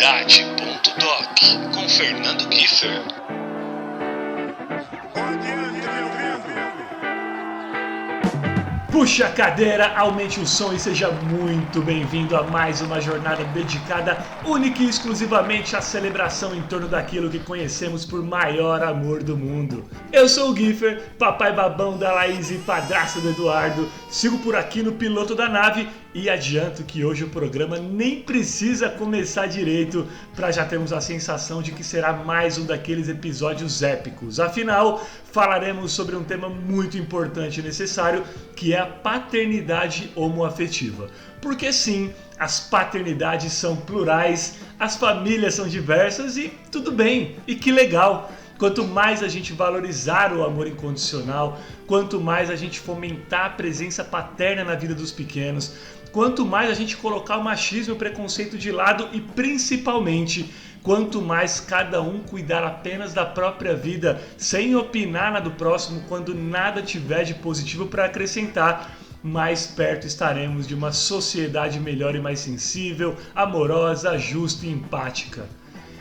Paternidade.doc com Fernando Kiefer. Puxa a cadeira, aumente o som e seja muito bem-vindo a mais uma jornada dedicada única e exclusivamente à celebração em torno daquilo que conhecemos por maior amor do mundo. Eu sou o Kiefer, papai babão da Laís e padrasto do Eduardo, sigo por aqui no piloto da nave e adianto que hoje o programa nem precisa começar direito para já termos a sensação de que será mais um daqueles episódios épicos. Afinal, falaremos sobre um tema muito importante e necessário, que é a paternidade homoafetiva. Porque sim, as paternidades são plurais, as famílias são diversas e tudo bem, e que legal! Quanto mais a gente valorizar o amor incondicional, quanto mais a gente fomentar a presença paterna na vida dos pequenos, quanto mais a gente colocar o machismo e o preconceito de lado e principalmente quanto mais cada um cuidar apenas da própria vida, sem opinar na do próximo quando nada tiver de positivo para acrescentar, mais perto estaremos de uma sociedade melhor e mais sensível, amorosa, justa e empática.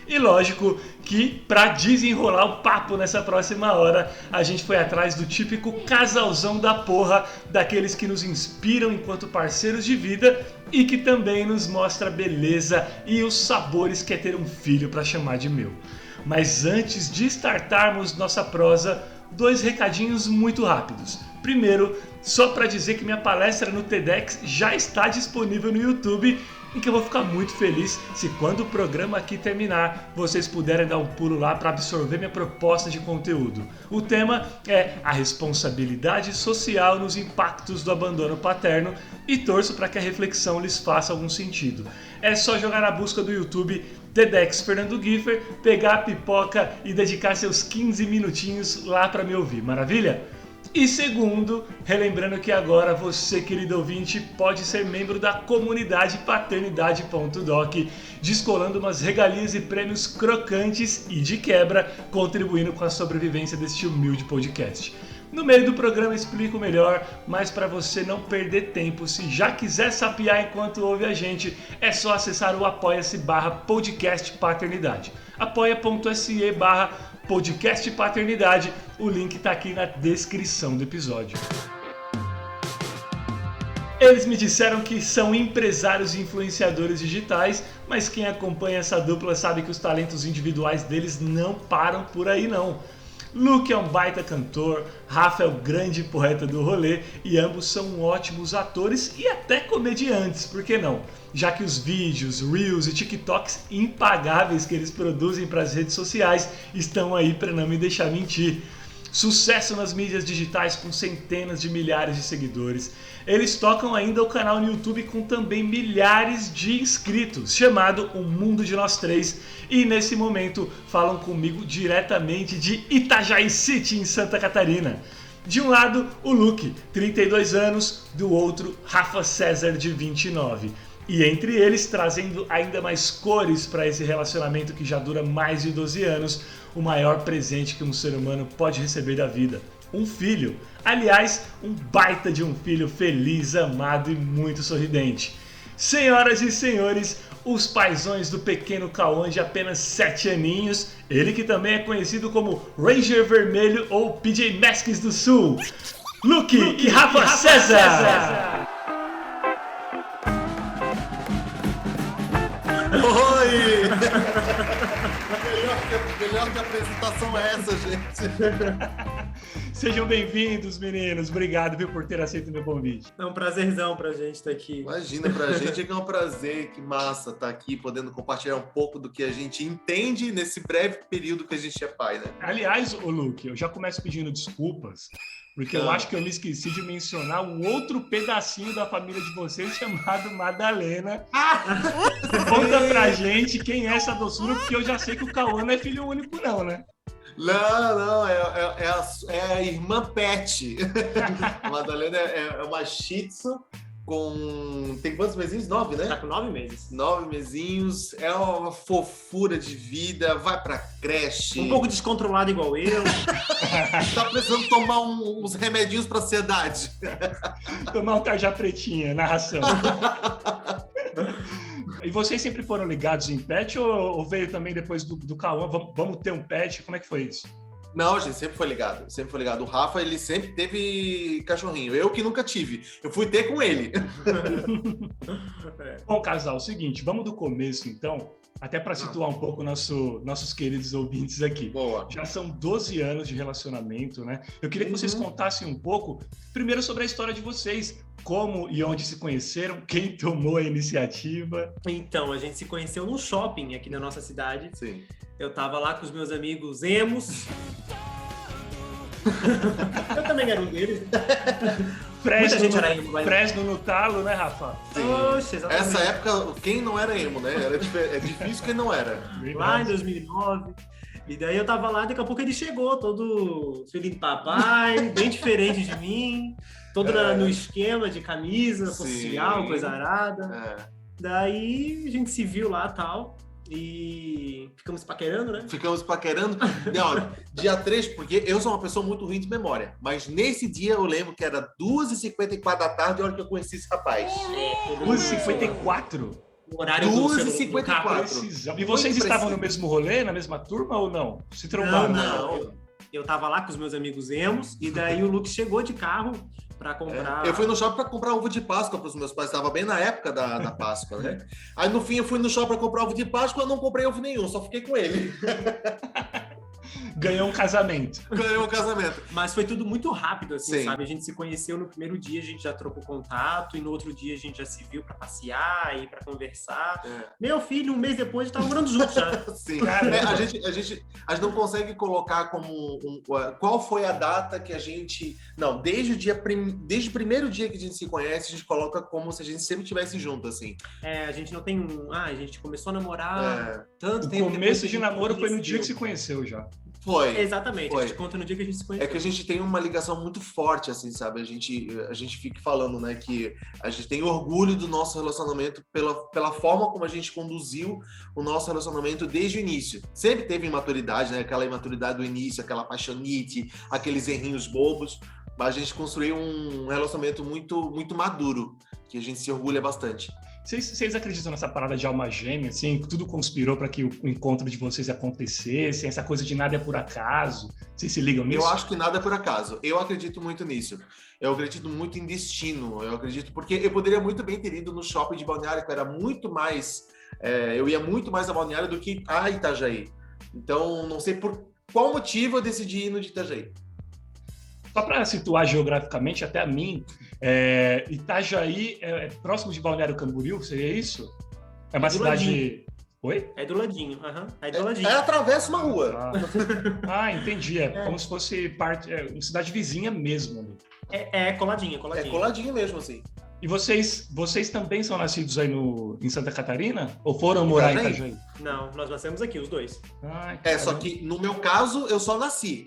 E lógico que para desenrolar o papo nessa próxima hora, a gente foi atrás do típico casalzão da porra, daqueles que nos inspiram enquanto parceiros de vida e que também nos mostra a beleza e os sabores que é ter um filho para chamar de meu. Mas antes de startarmos nossa prosa, dois recadinhos muito rápidos. Primeiro, só para dizer que minha palestra no TEDx já está disponível no YouTube e que eu vou ficar muito feliz se quando o programa aqui terminar, vocês puderem dar um pulo lá para absorver minha proposta de conteúdo. O tema é a responsabilidade social nos impactos do abandono paterno e torço para que a reflexão lhes faça algum sentido. É só jogar na busca do YouTube TEDx Fernando Kiefer, pegar a pipoca e dedicar seus 15 minutinhos lá para me ouvir, maravilha? E segundo, relembrando que agora você, querido ouvinte, pode ser membro da comunidade Paternidade.doc, descolando umas regalias e prêmios crocantes e de quebra, contribuindo com a sobrevivência deste humilde podcast. No meio do programa explico melhor, mas para você não perder tempo, se já quiser sapear enquanto ouve a gente, é só acessar o apoia-se/podcast paternidade. apoia.se/podcast paternidade, o link está aqui na descrição do episódio. Eles me disseram que são empresários e influenciadores digitais, mas quem acompanha essa dupla sabe que os talentos individuais deles não param por aí não. Luke é um baita cantor, Rafa é o grande poeta do rolê e ambos são ótimos atores e até comediantes, por que não? Já que os vídeos, reels e TikToks impagáveis que eles produzem para as redes sociais estão aí para não me deixar mentir. Sucesso nas mídias digitais com centenas de milhares de seguidores. Eles tocam ainda o canal no YouTube com também milhares de inscritos, chamado O Mundo de Nós Três. E nesse momento falam comigo diretamente de Itajaí City, em Santa Catarina. De um lado, o Luke, 32 anos, do outro, Rafa César, de 29. E entre eles, trazendo ainda mais cores para esse relacionamento que já dura mais de 12 anos, o maior presente que um ser humano pode receber da vida, um filho. Aliás, um baita de um filho feliz, amado e muito sorridente. Senhoras e senhores, os paizões do pequeno Cauã de apenas 7 aninhos, ele que também é conhecido como Ranger Vermelho ou PJ Masks do Sul, Luke e Rafa César! Oi! Melhor que apresentação é essa, gente? Sejam bem-vindos, meninos. Obrigado, viu, por ter aceito o meu convite. É um prazerzão pra gente estar aqui. Imagina, pra gente é que é um prazer, que massa estar aqui, podendo compartilhar um pouco do que a gente entende nesse breve período que a gente é pai, né? Aliás, ô Luke, eu já começo pedindo desculpas, porque eu acho que eu me esqueci de mencionar um outro pedacinho da família de vocês chamado Madalena. Conta pra gente quem é essa doçura, porque eu já sei que o Cauã não é filho único não, né? Não, é a irmã Pet. A Madalena é uma Shih Tzu com... Tem quantos mesinhos? 9, né? Tá com 9 meses. 9 mesinhos, é uma fofura de vida, vai pra creche. Um pouco descontrolado igual eu. Tá precisando tomar uns remedinhos pra ansiedade. Tomar um tarja pretinha na ração. E vocês sempre foram ligados em pet ou veio também depois do Cauã? Vamos ter um pet? Como é que foi isso? Não, a gente sempre foi ligado. Sempre foi ligado. O Rafa, ele sempre teve cachorrinho. Eu que nunca tive. Eu fui ter com ele. Bom, casal, é o seguinte, vamos do começo então, até para situar um pouco nossos queridos ouvintes aqui. Boa. Já são 12 anos de relacionamento, né? Eu queria que vocês contassem um pouco, primeiro sobre a história de vocês, como e onde se conheceram, quem tomou a iniciativa. Então, a gente se conheceu num shopping aqui na nossa cidade. Sim. Eu tava lá com os meus amigos emos. Eu também era um deles. Muita gente era emo. Fresno no talo, né, Rafa? Oxe, exatamente. Essa época, quem não era emo, né? É difícil quem não era. Lá em 2009. E daí eu tava lá, daqui a pouco ele chegou, todo filho de papai, bem diferente de mim, todo no esquema de camisa social, coisa arada. Daí a gente se viu lá e tal, e ficamos paquerando, né? Ficamos paquerando. Não, dia 3, porque eu sou uma pessoa muito ruim de memória, mas nesse dia eu lembro que era 2h54 da tarde, a hora que eu conheci esse rapaz. 2h54? O horário 2h54. E vocês estavam no mesmo rolê, na mesma turma ou não? Se trombaram? Não. Eu tava lá com os meus amigos emos, e daí o Luke chegou de carro pra comprar... Eu fui no shopping pra comprar ovo de Páscoa pros meus pais, tava bem na época da Páscoa, né? Aí no fim eu fui no shopping pra comprar ovo de Páscoa, eu não comprei ovo nenhum, só fiquei com ele. Ganhou um casamento. Ganhou um casamento. Mas foi tudo muito rápido, assim, Sim. sabe? A gente se conheceu no primeiro dia, a gente já trocou contato, e no outro dia a gente já se viu pra passear e pra conversar. Meu filho, um mês depois, a gente tava morando junto já. Sim. A gente não consegue colocar como qual foi a data que a gente... Não, desde o primeiro dia que a gente se conhece, a gente coloca como se a gente sempre estivesse junto, assim. A gente não tem a gente começou a namorar tanto tempo. O começo de namoro foi no dia que se conheceu já. Foi. Exatamente, Foi. a gente conta no dia que a gente se conheceu. É que a gente tem uma ligação muito forte, assim, sabe? A gente fica falando, né, que a gente tem orgulho do nosso relacionamento pela forma como a gente conduziu o nosso relacionamento desde o início. Sempre teve imaturidade, né? Aquela imaturidade do início, aquela paixonite, aqueles errinhos bobos, mas a gente construiu um relacionamento muito, muito maduro, que a gente se orgulha bastante. Vocês acreditam nessa parada de alma gêmea, assim, que tudo conspirou para que o encontro de vocês acontecesse, essa coisa de nada é por acaso? Vocês se ligam nisso? Eu acho que nada é por acaso. Eu acredito muito nisso. Eu acredito muito em destino. Eu acredito porque eu poderia muito bem ter ido no shopping de Balneário, que era muito mais... eu ia muito mais a Balneário do que a Itajaí. Então, não sei por qual motivo eu decidi ir no de Itajaí. Só para situar geograficamente, até a mim, Itajaí é próximo de Balneário Camboriú, seria isso? É uma cidade... Ladinho. Oi? É do ladinho, é do ladinho. Atravessa uma rua. Entendi. É como se fosse uma cidade vizinha mesmo. Ali. É coladinho. É coladinho mesmo, assim. E vocês também são nascidos aí em Santa Catarina? Ou foram morar em Itajaí? Não, nós nascemos aqui, os dois. Só que no meu caso, eu só nasci.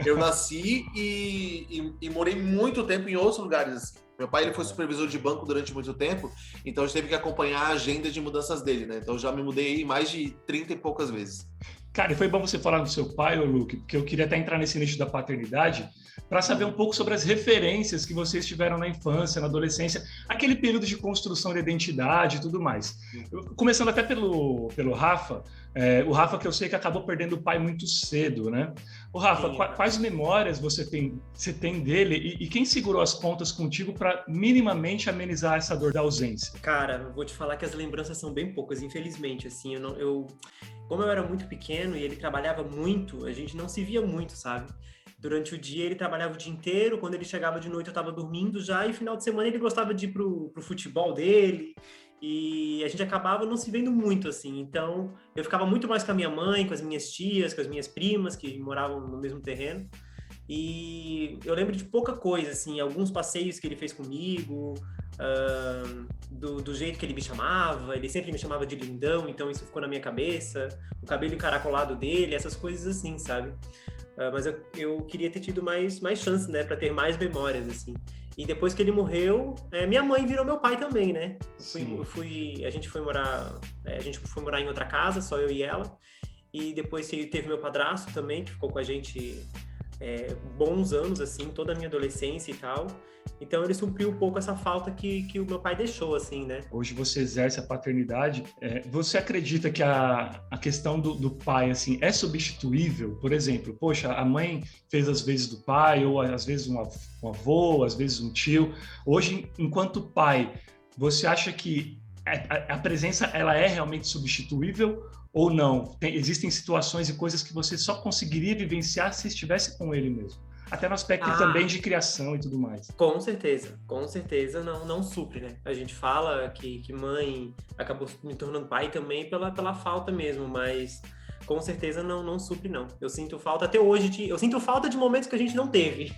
Eu nasci e morei muito tempo em outros lugares, assim. Meu pai ele foi supervisor de banco durante muito tempo, então a gente teve que acompanhar a agenda de mudanças dele, né? Então eu já me mudei mais de 30 e poucas vezes. Cara, e foi bom você falar do seu pai, Luke, porque eu queria até entrar nesse nicho da paternidade para saber um pouco sobre as referências que vocês tiveram na infância, na adolescência, aquele período de construção de identidade e tudo mais. Começando até pelo Rafa, o Rafa que eu sei que acabou perdendo o pai muito cedo, né? O Rafa, quais memórias você tem dele e quem segurou as pontas contigo para minimamente amenizar essa dor da ausência? Cara, eu vou te falar que as lembranças são bem poucas, infelizmente, assim, como eu era muito pequeno e ele trabalhava muito, a gente não se via muito, sabe? Durante o dia ele trabalhava o dia inteiro, quando ele chegava de noite eu estava dormindo já, e final de semana ele gostava de ir pro futebol dele, e a gente acabava não se vendo muito, assim. Então eu ficava muito mais com a minha mãe, com as minhas tias, com as minhas primas, que moravam no mesmo terreno, e eu lembro de pouca coisa, assim, alguns passeios que ele fez comigo, do jeito que ele me chamava, ele sempre me chamava de lindão, então isso ficou na minha cabeça, o cabelo encaracolado dele, essas coisas assim, sabe? Mas eu queria ter tido mais chance, né, para ter mais memórias, assim. E depois que ele morreu, minha mãe virou meu pai também, né? A gente foi morar em outra casa, só eu e ela, e depois teve meu padrasto também, que ficou com a gente bons anos, assim, toda a minha adolescência e tal. Então ele supriu um pouco essa falta que o meu pai deixou, assim, né? Hoje você exerce a paternidade. Você acredita que a questão do pai, assim, é substituível? Por exemplo, poxa, a mãe fez as vezes do pai, ou às vezes um avô, às vezes um tio. Hoje, enquanto pai, você acha que a presença ela é realmente substituível ou não? Existem situações e coisas que você só conseguiria vivenciar se estivesse com ele mesmo? Até no aspecto também de criação e tudo mais. Com certeza não supre, né? A gente fala que mãe acabou me tornando pai também pela falta mesmo, mas com certeza não supre, não. Eu sinto falta até hoje, eu sinto falta de momentos que a gente não teve,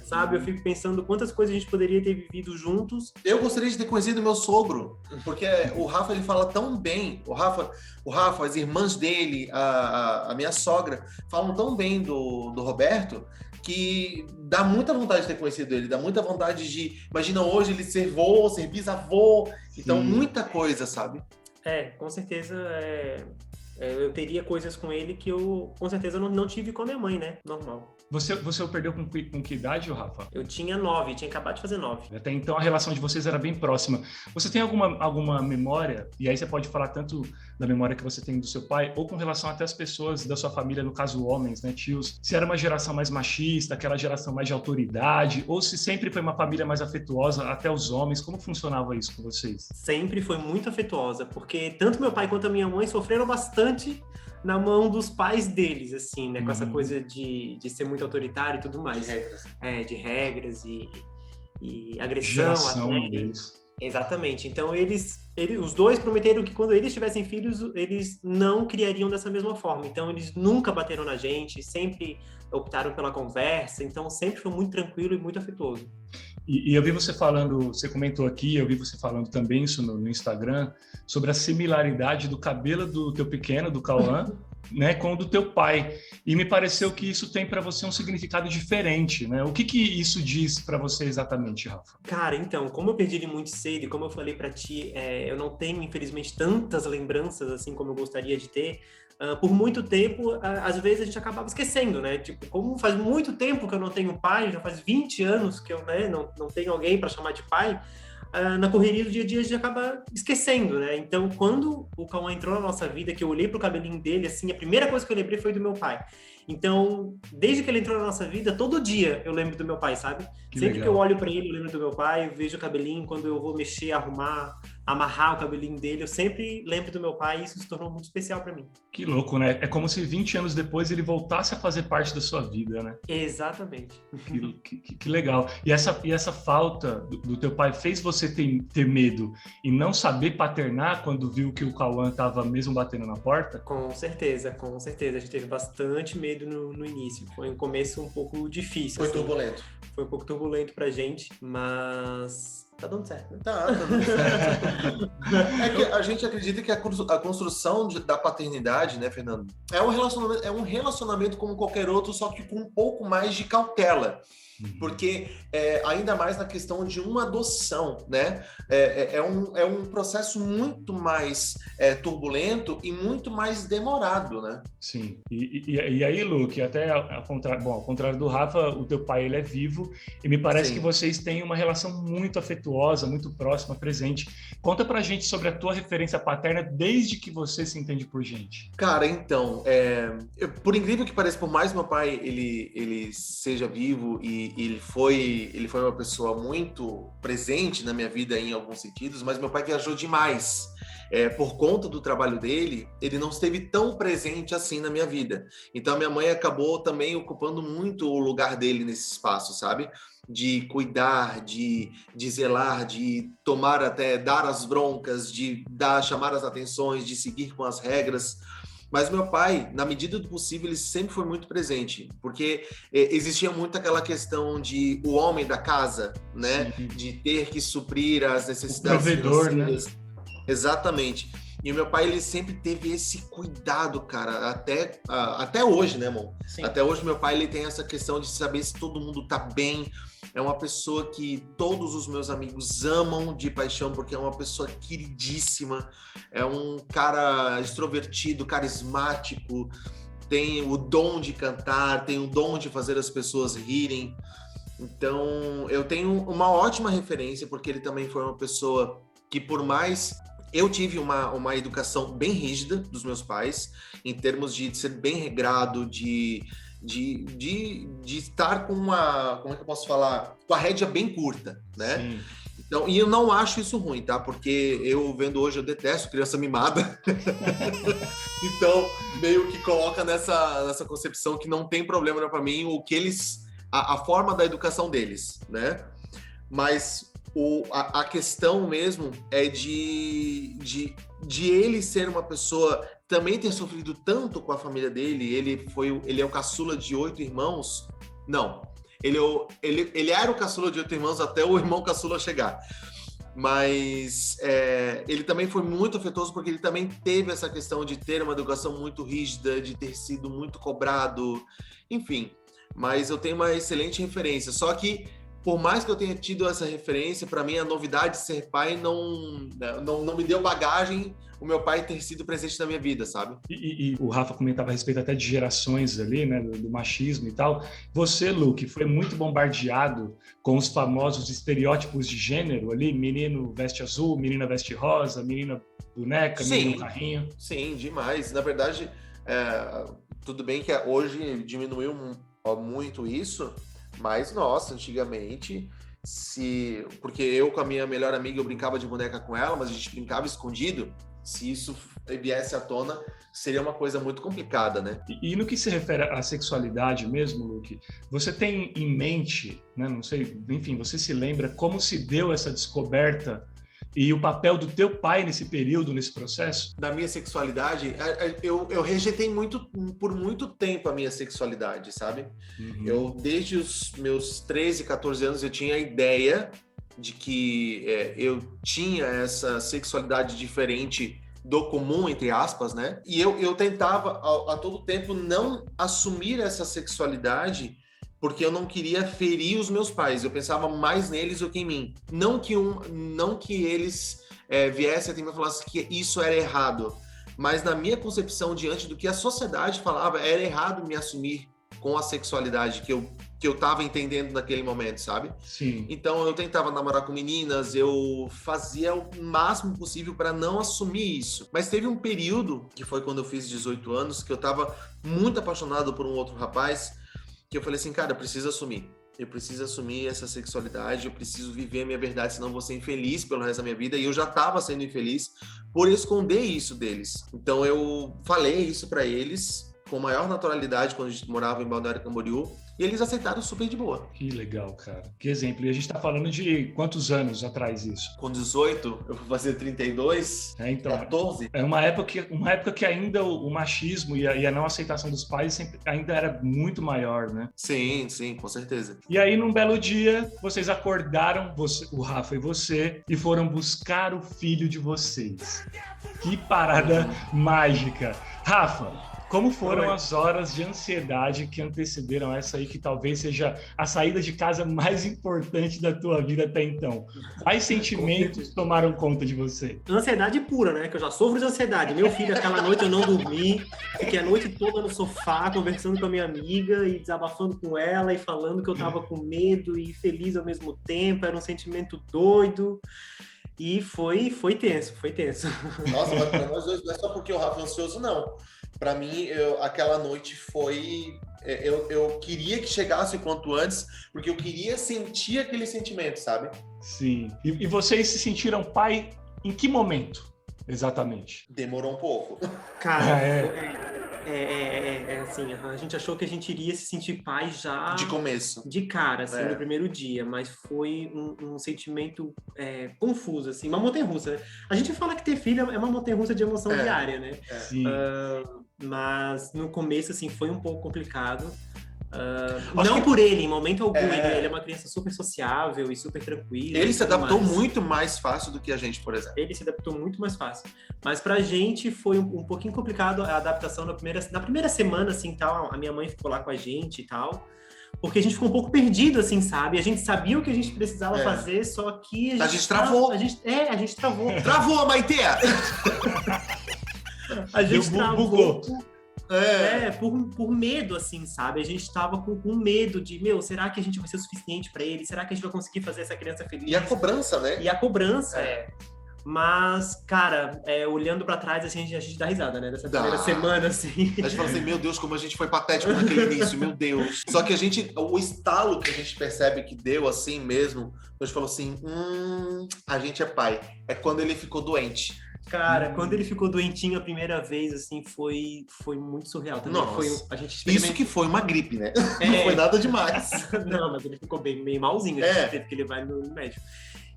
sabe? Eu fico pensando quantas coisas a gente poderia ter vivido juntos. Eu gostaria de ter conhecido meu sogro, porque o Rafa, ele fala tão bem, o Rafa, as irmãs dele, a minha sogra, falam tão bem do Roberto, que dá muita vontade de ter conhecido ele, dá muita vontade de... Imagina hoje ele ser vô, ser bisavô, então muita coisa, sabe? Com certeza, eu teria coisas com ele que eu, com certeza, não tive com a minha mãe, né? Normal. Você o perdeu com que idade, Rafa? Eu tinha 9, tinha acabado de fazer 9. Até então a relação de vocês era bem próxima. Você tem alguma memória, e aí você pode falar tanto da memória que você tem do seu pai, ou com relação até às pessoas da sua família, no caso homens, né, tios, se era uma geração mais machista, aquela geração mais de autoridade, ou se sempre foi uma família mais afetuosa, até os homens, como funcionava isso com vocês? Sempre foi muito afetuosa, porque tanto meu pai quanto a minha mãe sofreram bastante na mão dos pais deles, assim, né? Com essa coisa de ser muito autoritário e tudo mais. De regras e agressão. Geração deles. Exatamente. Então, os dois prometeram que quando eles tivessem filhos, eles não criariam dessa mesma forma. Então, eles nunca bateram na gente, sempre optaram pela conversa. Então, sempre foi muito tranquilo e muito afetuoso. E eu vi você falando, você comentou aqui, eu vi você falando também isso no Instagram, sobre a similaridade do cabelo do teu pequeno, do Cauã, né, com o do teu pai. E me pareceu que isso tem para você um significado diferente, né? O que isso diz para você exatamente, Rafa? Cara, então, como eu perdi ele muito cedo e como eu falei para ti, eu não tenho, infelizmente, tantas lembranças assim como eu gostaria de ter. Por muito tempo, às vezes a gente acabava esquecendo, né? Tipo, como faz muito tempo que eu não tenho pai, já faz 20 anos que eu, né, não tenho alguém para chamar de pai, na correria do dia a dia a gente acaba esquecendo, né? Então, quando o Cauã entrou na nossa vida, que eu olhei pro cabelinho dele, assim, a primeira coisa que eu lembrei foi do meu pai. Então, desde que ele entrou na nossa vida, todo dia eu lembro do meu pai, sabe? Sempre que eu olho para ele, eu lembro do meu pai, eu vejo o cabelinho, quando eu vou mexer, arrumar, amarrar o cabelinho dele, eu sempre lembro do meu pai e isso se tornou muito especial para mim. Que louco, né? É como se 20 anos depois ele voltasse a fazer parte da sua vida, né? Exatamente. Que legal. E essa falta do teu pai fez você ter medo e não saber paternar quando viu que o Cauã estava mesmo batendo na porta? Com certeza. A gente teve bastante medo no início. Foi um começo um pouco difícil. Foi turbulento. Foi um pouco turbulento pra gente, mas tá dando certo, né? Tá dando certo. É que a gente acredita que a construção da paternidade, né, Fernando, é um relacionamento como qualquer outro, só que com um pouco mais de cautela. Porque ainda mais na questão de uma adoção, né? É um processo muito mais turbulento e muito mais demorado, né? Sim. E aí, Luke, até ao contrário do Rafa, o teu pai ele é vivo e me parece que vocês têm uma relação muito afetuosa, muito próxima, presente. Conta pra gente sobre a tua referência paterna desde que você se entende por gente. Cara, então, por incrível que pareça, por mais meu pai ele seja vivo e ele foi uma pessoa muito presente na minha vida em alguns sentidos, mas meu pai viajou demais. Por conta do trabalho dele, ele não esteve tão presente assim na minha vida. Então, a minha mãe acabou também ocupando muito o lugar dele nesse espaço, sabe? De cuidar, de zelar, de tomar até, dar as broncas, de chamar as atenções, de seguir com as regras. Mas meu pai, na medida do possível, ele sempre foi muito presente, porque existia muito aquela questão de o homem da casa, né? Sim. De ter que suprir as necessidades financeiras. Né? Exatamente. E o meu pai, ele sempre teve esse cuidado, cara, até hoje, né, irmão? Sim. Até hoje, meu pai, ele tem essa questão de saber se todo mundo tá bem. É uma pessoa que todos os meus amigos amam de paixão, porque é uma pessoa queridíssima, é um cara extrovertido, carismático, tem o dom de cantar, tem o dom de fazer as pessoas rirem. Então, eu tenho uma ótima referência, porque ele também foi uma pessoa que, por mais... Eu tive uma educação bem rígida dos meus pais, em termos de ser bem regrado, de estar com como é que eu posso falar? Com a rédea bem curta, né? Sim. Então, e eu não acho isso ruim, tá? Porque eu vendo hoje, eu detesto criança mimada. Então, meio que coloca nessa concepção que não tem problema para mim o que eles... A forma da educação deles, né? Mas a questão mesmo é de ele ser uma pessoa... Também ter sofrido tanto com a família dele. Ele é o caçula de 8 irmãos. Não. Ele era o caçula de 8 irmãos até o irmão caçula chegar. Mas ele também foi muito afetoso porque ele também teve essa questão de ter uma educação muito rígida, de ter sido muito cobrado, enfim. Mas eu tenho uma excelente referência. Só que, por mais que eu tenha tido essa referência, para mim a novidade de ser pai não me deu bagagem o meu pai ter sido presente na minha vida, sabe? E o Rafa comentava a respeito até de gerações ali, né, do machismo e tal. Você, Luke, foi muito bombardeado com os famosos estereótipos de gênero ali, menino veste azul, menina veste rosa, menina boneca, menino carrinho. Sim, demais. Na verdade, tudo bem que hoje diminuiu muito isso, mas, nossa, antigamente... Porque eu com a minha melhor amiga, eu brincava de boneca com ela, mas a gente brincava escondido. Se isso viesse à tona, seria uma coisa muito complicada, né? E no que se refere à sexualidade mesmo, Luke, você tem em mente, né, não sei, enfim, você se lembra como se deu essa descoberta e o papel do teu pai nesse período, nesse processo? Da minha sexualidade, eu rejeitei por muito tempo a minha sexualidade, sabe? Uhum. Eu, desde os meus 13, 14 anos, eu tinha a ideia de que eu tinha essa sexualidade diferente do comum, entre aspas, né? E eu tentava, a todo tempo, não assumir essa sexualidade porque eu não queria ferir os meus pais. Eu pensava mais neles do que em mim. Não que eles viessem até mim e falassem que isso era errado, mas na minha concepção, diante do que a sociedade falava, era errado me assumir com a sexualidade que eu tava entendendo naquele momento, sabe? Sim. Então eu tentava namorar com meninas, eu fazia o máximo possível para não assumir isso. Mas teve um período, que foi quando eu fiz 18 anos, que eu tava muito apaixonado por um outro rapaz, que eu falei assim, cara, eu preciso assumir essa sexualidade, eu preciso viver a minha verdade, senão eu vou ser infeliz pelo resto da minha vida. E eu já tava sendo infeliz por esconder isso deles. Então eu falei isso para eles com maior naturalidade quando a gente morava em Balneário Camboriú, e eles aceitaram super de boa. Que legal, cara. Que exemplo. E a gente tá falando de quantos anos atrás isso? Com 18, eu vou fazer 32, então, 14. É uma época que ainda o machismo e a não aceitação dos pais ainda era muito maior, né? Sim, com certeza. E aí, num belo dia, vocês acordaram, o Rafa e você, e foram buscar o filho de vocês. Que parada mágica. Rafa, como foram as horas de ansiedade que antecederam essa aí, que talvez seja a saída de casa mais importante da tua vida até então? Quais sentimentos tomaram conta de você? Ansiedade pura, né? Que eu já sofro de ansiedade. Meu filho, aquela noite eu não dormi, fiquei a noite toda no sofá, conversando com a minha amiga e desabafando com ela e falando que eu tava com medo e feliz ao mesmo tempo, era um sentimento doido. E foi tenso. Nossa, mas para nós dois não é só porque o Rafa é ansioso, não. Para mim, aquela noite foi... Eu queria que chegasse o quanto antes, porque eu queria sentir aquele sentimento, sabe? Sim. E vocês se sentiram pai em que momento, exatamente? Demorou um pouco. Cara, assim, a gente achou que a gente iria se sentir pai já... De começo. De cara, assim, no primeiro dia, mas foi um sentimento confuso, assim, uma montanha-russa, né? A gente fala que ter filho é uma montanha-russa de emoção diária, né? Sim. Mas no começo, assim, foi um pouco complicado. Não por ele, em momento algum. Ele é uma criança super sociável e super tranquila. Ele se adaptou muito mais fácil do que a gente, por exemplo. Ele se adaptou muito mais fácil. Mas pra gente foi um pouquinho complicado a adaptação na primeira semana, assim, tal. A minha mãe ficou lá com a gente e tal. Porque a gente ficou um pouco perdido, assim, sabe? A gente sabia o que a gente precisava fazer, só que a gente travou. A gente travou. Travou, Maite! A gente travou. Por medo, assim, sabe? A gente tava com medo de, será que a gente vai ser o suficiente pra ele? Será que a gente vai conseguir fazer essa criança feliz? E a cobrança, né? E a cobrança, Mas, cara, olhando pra trás, assim, a gente dá risada, né? Dessa primeira semana, assim. A gente fala assim, meu Deus, como a gente foi patético naquele início, meu Deus. Só que o estalo que a gente percebe que deu assim mesmo, a gente falou assim, a gente é pai. É quando ele ficou doente. Cara, quando ele ficou doentinho a primeira vez, assim, foi muito surreal também. Nossa, a gente isso que foi uma gripe, né? Não foi nada demais. Não, mas ele ficou meio malzinho, a gente teve que levar ele no médico.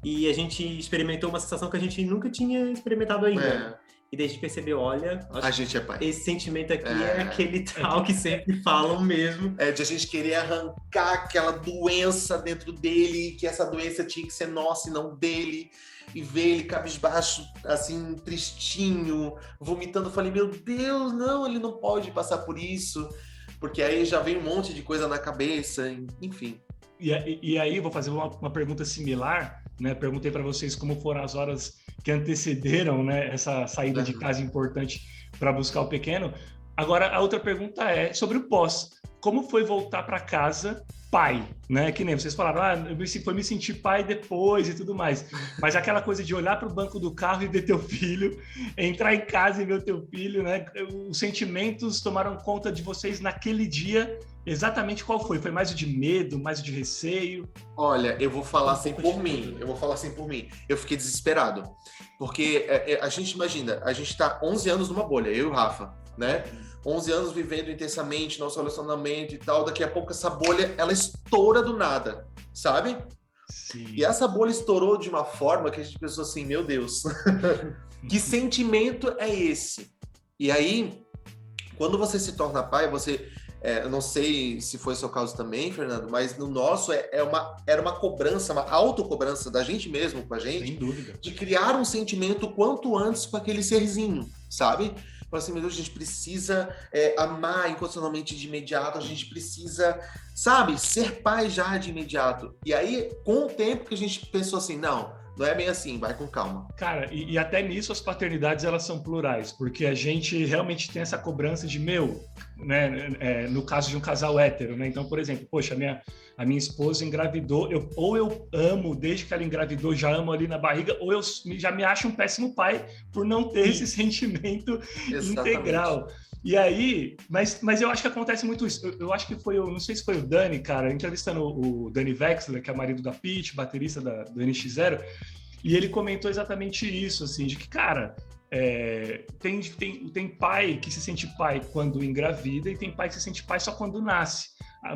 E a gente experimentou uma sensação que a gente nunca tinha experimentado ainda. E daí a gente percebeu, olha... A gente é pai. Esse sentimento aqui é aquele tal que sempre falam mesmo. De a gente querer arrancar aquela doença dentro dele, que essa doença tinha que ser nossa e não dele. E ver ele cabisbaixo, assim, tristinho, vomitando. Eu falei, meu Deus, não, ele não pode passar por isso. Porque aí já vem um monte de coisa na cabeça, enfim. E aí, vou fazer uma pergunta similar, né? Perguntei para vocês como foram as horas que antecederam, né, essa saída de casa importante para buscar o pequeno. Agora, a outra pergunta é sobre o pós. Como foi voltar para casa pai, né? Que nem vocês falaram, foi me sentir pai depois e tudo mais. Mas aquela coisa de olhar para o banco do carro e ver teu filho, entrar em casa e ver o teu filho, né? Os sentimentos tomaram conta de vocês naquele dia. Exatamente qual foi? Foi mais o de medo, mais o de receio? Olha, eu vou falar assim por mim. Eu fiquei desesperado. Porque a gente imagina, a gente tá 11 anos numa bolha, eu e o Rafa, né? 11 anos vivendo intensamente nosso relacionamento e tal. Daqui a pouco essa bolha, ela estoura do nada, sabe? Sim. E essa bolha estourou de uma forma que a gente pensou assim, meu Deus, que sentimento é esse? E aí, quando você se torna pai, eu não sei se foi seu caso também, Fernando, mas no nosso era uma cobrança, uma autocobrança da gente mesmo com a gente, sem dúvida, de criar um sentimento quanto antes com aquele serzinho, sabe? Fala assim, meu Deus, a gente precisa amar incondicionalmente de imediato, a gente precisa, sabe, ser pai já de imediato. E aí, com o tempo que a gente pensou assim, não é bem assim, vai com calma. Cara, e até nisso as paternidades, elas são plurais, porque a gente realmente tem essa cobrança de né, no caso de um casal hétero, né? Então, por exemplo, poxa, a minha esposa engravidou, ou eu amo, desde que ela engravidou, já amo ali na barriga, ou eu já me acho um péssimo pai por não ter esse sentimento integral. E aí, mas eu acho que acontece muito isso. Eu acho que não sei se foi o Dani, cara, entrevistando o Dani Wexler, que é marido da Pitty, baterista do NX0, e ele comentou exatamente isso, assim, de que, cara, tem pai que se sente pai quando engravida e tem pai que se sente pai só quando nasce.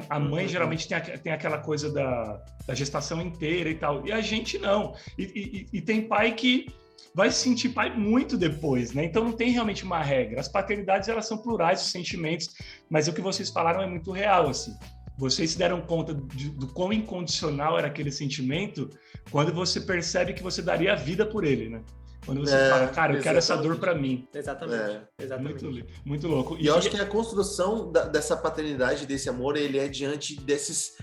A mãe geralmente tem aquela coisa da gestação inteira e tal, e a gente não. E tem pai que vai se sentir pai muito depois, né? Então não tem realmente uma regra. As paternidades, elas são plurais, os sentimentos, mas o que vocês falaram é muito real, assim. Vocês se deram conta do quão incondicional era aquele sentimento quando você percebe que você daria a vida por ele, né? Quando você fala, cara, eu quero essa dor para mim. Exatamente. Muito louco. E eu acho que a construção dessa paternidade, desse amor, ele é diante dessas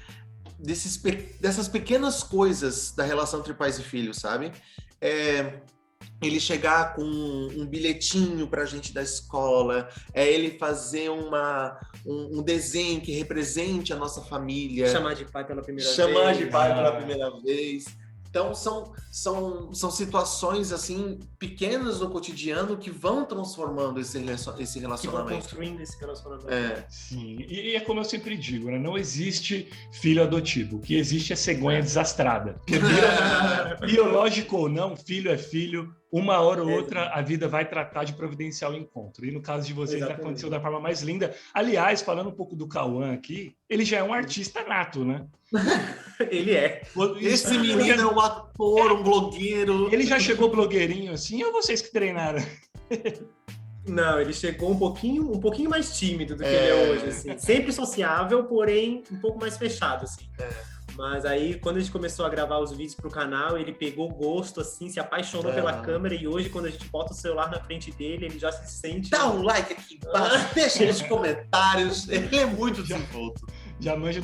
pequenas coisas da relação entre pais e filhos, sabe? Ele chegar com um bilhetinho pra gente da escola, ele fazer um desenho que represente a nossa família. Chamar de pai pela primeira vez. Chamar de pai pela primeira vez. Então, são situações, assim, pequenas no cotidiano que vão transformando esse relacionamento. Que vão construindo esse relacionamento. Sim, e é como eu sempre digo, né? Não existe filho adotivo. O que existe é cegonha desastrada. Porque biológico ou não, filho é filho. Uma hora ou outra, a vida vai tratar de providenciar o encontro. E no caso de vocês, aconteceu da forma mais linda. Aliás, falando um pouco do Cauã aqui, ele já é um artista nato, né? Ele é. Esse menino é um ator, um blogueiro. Ele já chegou blogueirinho assim, ou vocês que treinaram? Não, ele chegou um pouquinho mais tímido do que ele é hoje, assim. Sempre sociável, porém um pouco mais fechado, assim. Mas aí, quando a gente começou a gravar os vídeos pro canal, ele pegou gosto, assim, se apaixonou pela câmera, e hoje, quando a gente bota o celular na frente dele, ele já se sente... Dá um like aqui embaixo, deixa nos comentários, ele é muito desenvolto. Já manja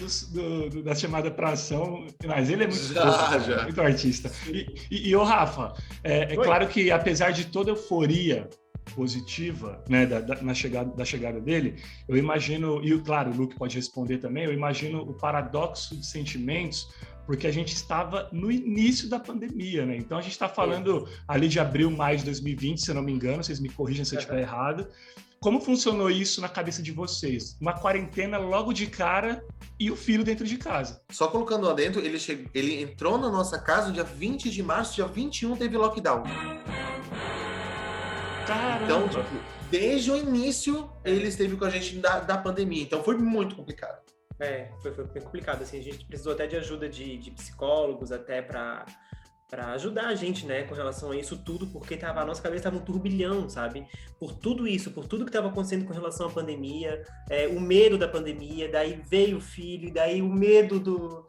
da chamada pra ação, mas ele é muito, muito artista. E ô Rafa, claro que apesar de toda a euforia positiva, né, da chegada dele, eu imagino, e claro, o Luke pode responder também, eu imagino o paradoxo de sentimentos, porque a gente estava no início da pandemia, né? Então a gente está falando ali de abril, maio de 2020, se eu não me engano, vocês me corrijam se eu estiver errado. Como funcionou isso na cabeça de vocês? Uma quarentena logo de cara e o filho dentro de casa. Só colocando lá dentro, ele entrou na nossa casa no dia 20 de março, dia 21 teve lockdown. Caramba. Então, tipo, desde o início, ele esteve com a gente da pandemia. Então, foi muito complicado. Foi bem complicado, assim, a gente precisou até de ajuda de psicólogos, até para ajudar a gente, né, com relação a isso tudo, porque a nossa cabeça estava um turbilhão, sabe? Por tudo isso, por tudo que estava acontecendo com relação à pandemia, o medo da pandemia, daí veio o filho, daí o medo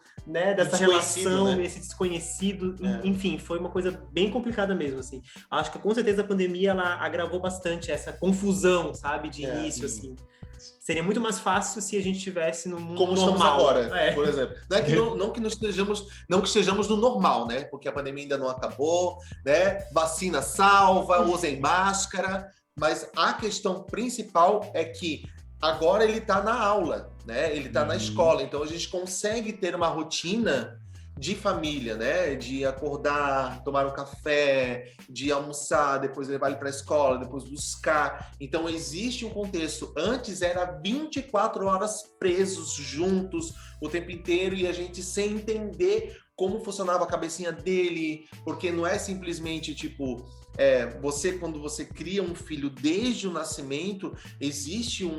dessa relação, né? Esse desconhecido, enfim, foi uma coisa bem complicada mesmo, assim. Acho que com certeza a pandemia, ela agravou bastante essa confusão, sabe, de início, assim. Seria muito mais fácil se a gente estivesse no mundo como normal. Estamos agora, por exemplo. Não que estejamos no normal, né? Porque a pandemia ainda não acabou, né? Vacina salva, usem máscara, mas a questão principal é que agora ele está na aula, né? Ele está na escola, então a gente consegue ter uma rotina de família, né? De acordar, tomar um café, de almoçar, depois levar ele para a escola, depois buscar. Então, existe um contexto. Antes era 24 horas presos juntos o tempo inteiro e a gente sem entender como funcionava a cabecinha dele, porque não é simplesmente tipo... quando você cria um filho desde o nascimento, existe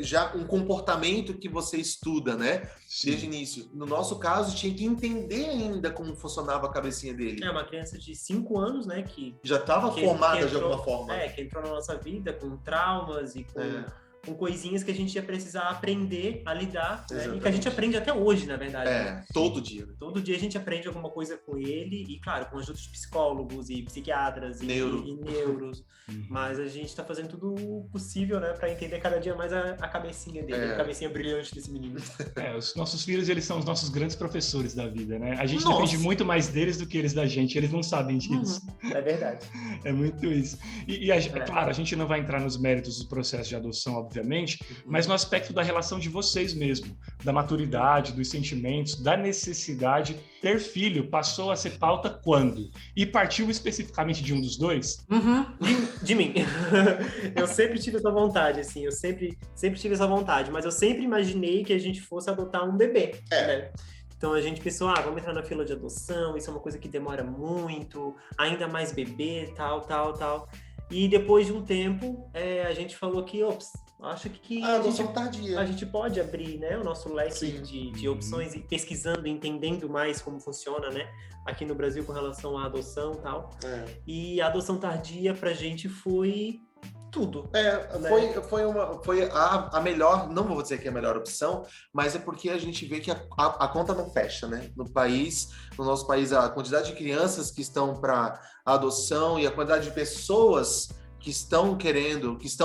já um comportamento que você estuda, né? Sim. Desde o início. No nosso caso, tinha que entender ainda como funcionava a cabecinha dele. Uma criança de 5 anos, né? Que já estava formada de alguma forma. Que entrou na nossa vida com traumas e com coisinhas que a gente ia precisar aprender a lidar, né? E que a gente aprende até hoje, na verdade. Né? Todo dia. Todo dia a gente aprende alguma coisa com ele e, claro, com a ajuda de psicólogos e psiquiatras e neuros. Mas a gente está fazendo tudo o possível, né, para entender cada dia mais a cabecinha dele, a cabecinha brilhante desse menino. Os nossos filhos, eles são os nossos grandes professores da vida, né? A gente depende muito mais deles do que eles da gente, eles não sabem disso. É verdade. É muito isso. Claro, a gente não vai entrar nos méritos do processo de adoção, obviamente, mas no aspecto da relação de vocês mesmo, da maturidade, dos sentimentos, da necessidade. Ter filho passou a ser pauta quando? E partiu especificamente de um dos dois? De mim. Eu sempre tive essa vontade, assim, eu sempre tive essa vontade, mas eu sempre imaginei que a gente fosse adotar um bebê, né? Então a gente pensou, vamos entrar na fila de adoção, isso é uma coisa que demora muito, ainda mais bebê, tal. E depois de um tempo, a gente falou que, acho que a gente pode abrir, né, o nosso leque de opções e pesquisando, entendendo mais como funciona, né, aqui no Brasil com relação à adoção e tal. E a adoção tardia pra gente foi tudo. Foi a melhor, não vou dizer que é a melhor opção, mas é porque a gente vê que a conta não fecha, né? No nosso país, a quantidade de crianças que estão para adoção e a quantidade de pessoas que estão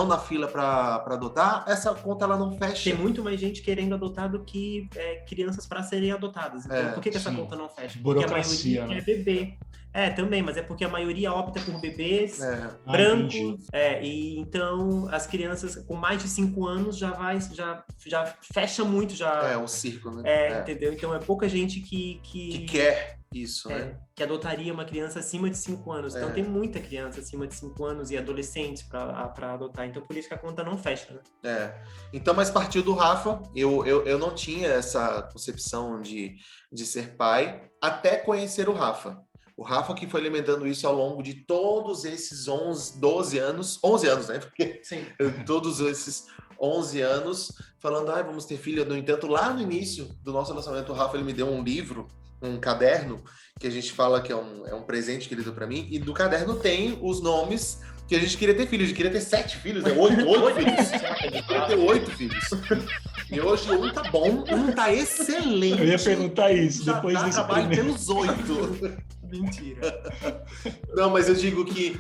na fila para adotar, essa conta ela não fecha. Tem muito mais gente querendo adotar do que crianças para serem adotadas. Então, por que essa conta não fecha? Burocracia, porque a maioria quer bebê. Também, mas é porque a maioria opta por bebês brancos. E então as crianças com mais de 5 anos já fecha muito. É um círculo, né? Entendeu? Então é pouca gente que quer isso, né? Que adotaria uma criança acima de 5 anos. Então tem muita criança acima de 5 anos e adolescentes para adotar. Então por isso que a conta não fecha, né? Então, mas partiu do Rafa. Eu não tinha essa concepção de ser pai até conhecer o Rafa. O Rafa que foi alimentando isso ao longo de todos esses 11 anos, né? Porque todos esses 11 anos falando, vamos ter filho. No entanto, lá no início do nosso relacionamento, o Rafa ele me deu um livro, um caderno, que a gente fala que é um presente que ele deu para mim, e do caderno tem os nomes que a gente queria ter filhos. A gente queria ter 7 filhos, 8 filhos. Eu queria ter 8 filhos. E hoje um tá bom, um tá excelente. Eu ia perguntar isso. Já depois dá desse trabalho primeiro. pelos 8. Mentira. Não, mas eu digo que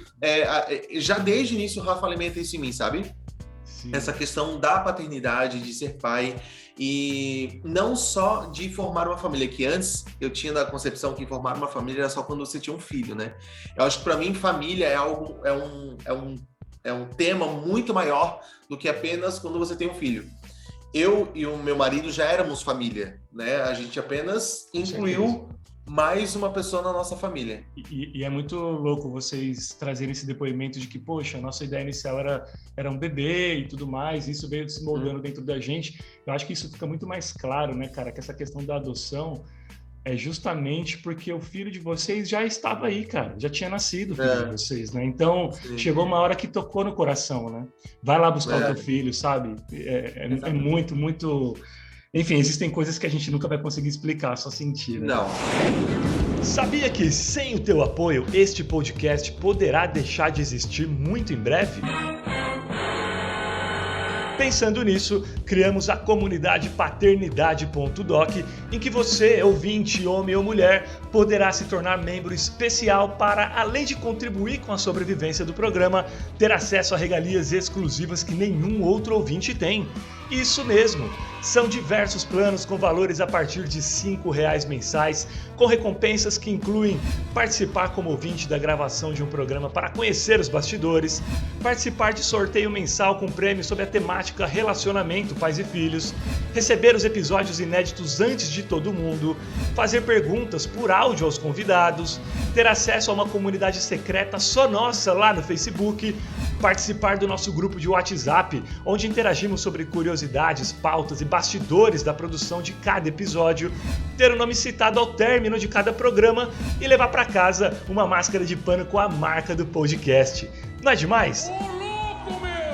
já desde o início o Rafa alimenta isso em mim, sabe? Sim. Essa questão da paternidade, de ser pai, e não só de formar uma família, que antes eu tinha da concepção que formar uma família era só quando você tinha um filho, né? Eu acho que para mim família é tema muito maior do que apenas quando você tem um filho. Eu e o meu marido já éramos família, né? A gente apenas incluiu mais uma pessoa na nossa família. E é muito louco vocês trazerem esse depoimento de que, poxa, a nossa ideia inicial era um bebê e tudo mais, isso veio se moldando dentro da gente. Eu acho que isso fica muito mais claro, né, cara, que essa questão da adoção é justamente porque o filho de vocês já estava aí, cara, já tinha nascido o filho de vocês, né? Então, chegou uma hora que tocou no coração, né? Vai lá buscar o teu filho, sabe? É muito, muito... Enfim, existem coisas que a gente nunca vai conseguir explicar, só sentir, né? Não. Sabia que sem o teu apoio, este podcast poderá deixar de existir muito em breve? Pensando nisso, criamos a comunidade paternidade.doc, em que você, ouvinte, homem ou mulher, poderá se tornar membro especial para, além de contribuir com a sobrevivência do programa, ter acesso a regalias exclusivas que nenhum outro ouvinte tem. Isso mesmo! São diversos planos com valores a partir de R$ 5,00 mensais, com recompensas que incluem participar como ouvinte da gravação de um programa para conhecer os bastidores, participar de sorteio mensal com prêmio sobre a temática relacionamento pais e filhos, receber os episódios inéditos antes de todo mundo, fazer perguntas por áudio aos convidados, ter acesso a uma comunidade secreta só nossa lá no Facebook, participar do nosso grupo de WhatsApp, onde interagimos sobre curiosidades, pautas e bastidores da produção de cada episódio, ter o nome citado ao término de cada programa e levar para casa uma máscara de pano com a marca do podcast. Não é demais?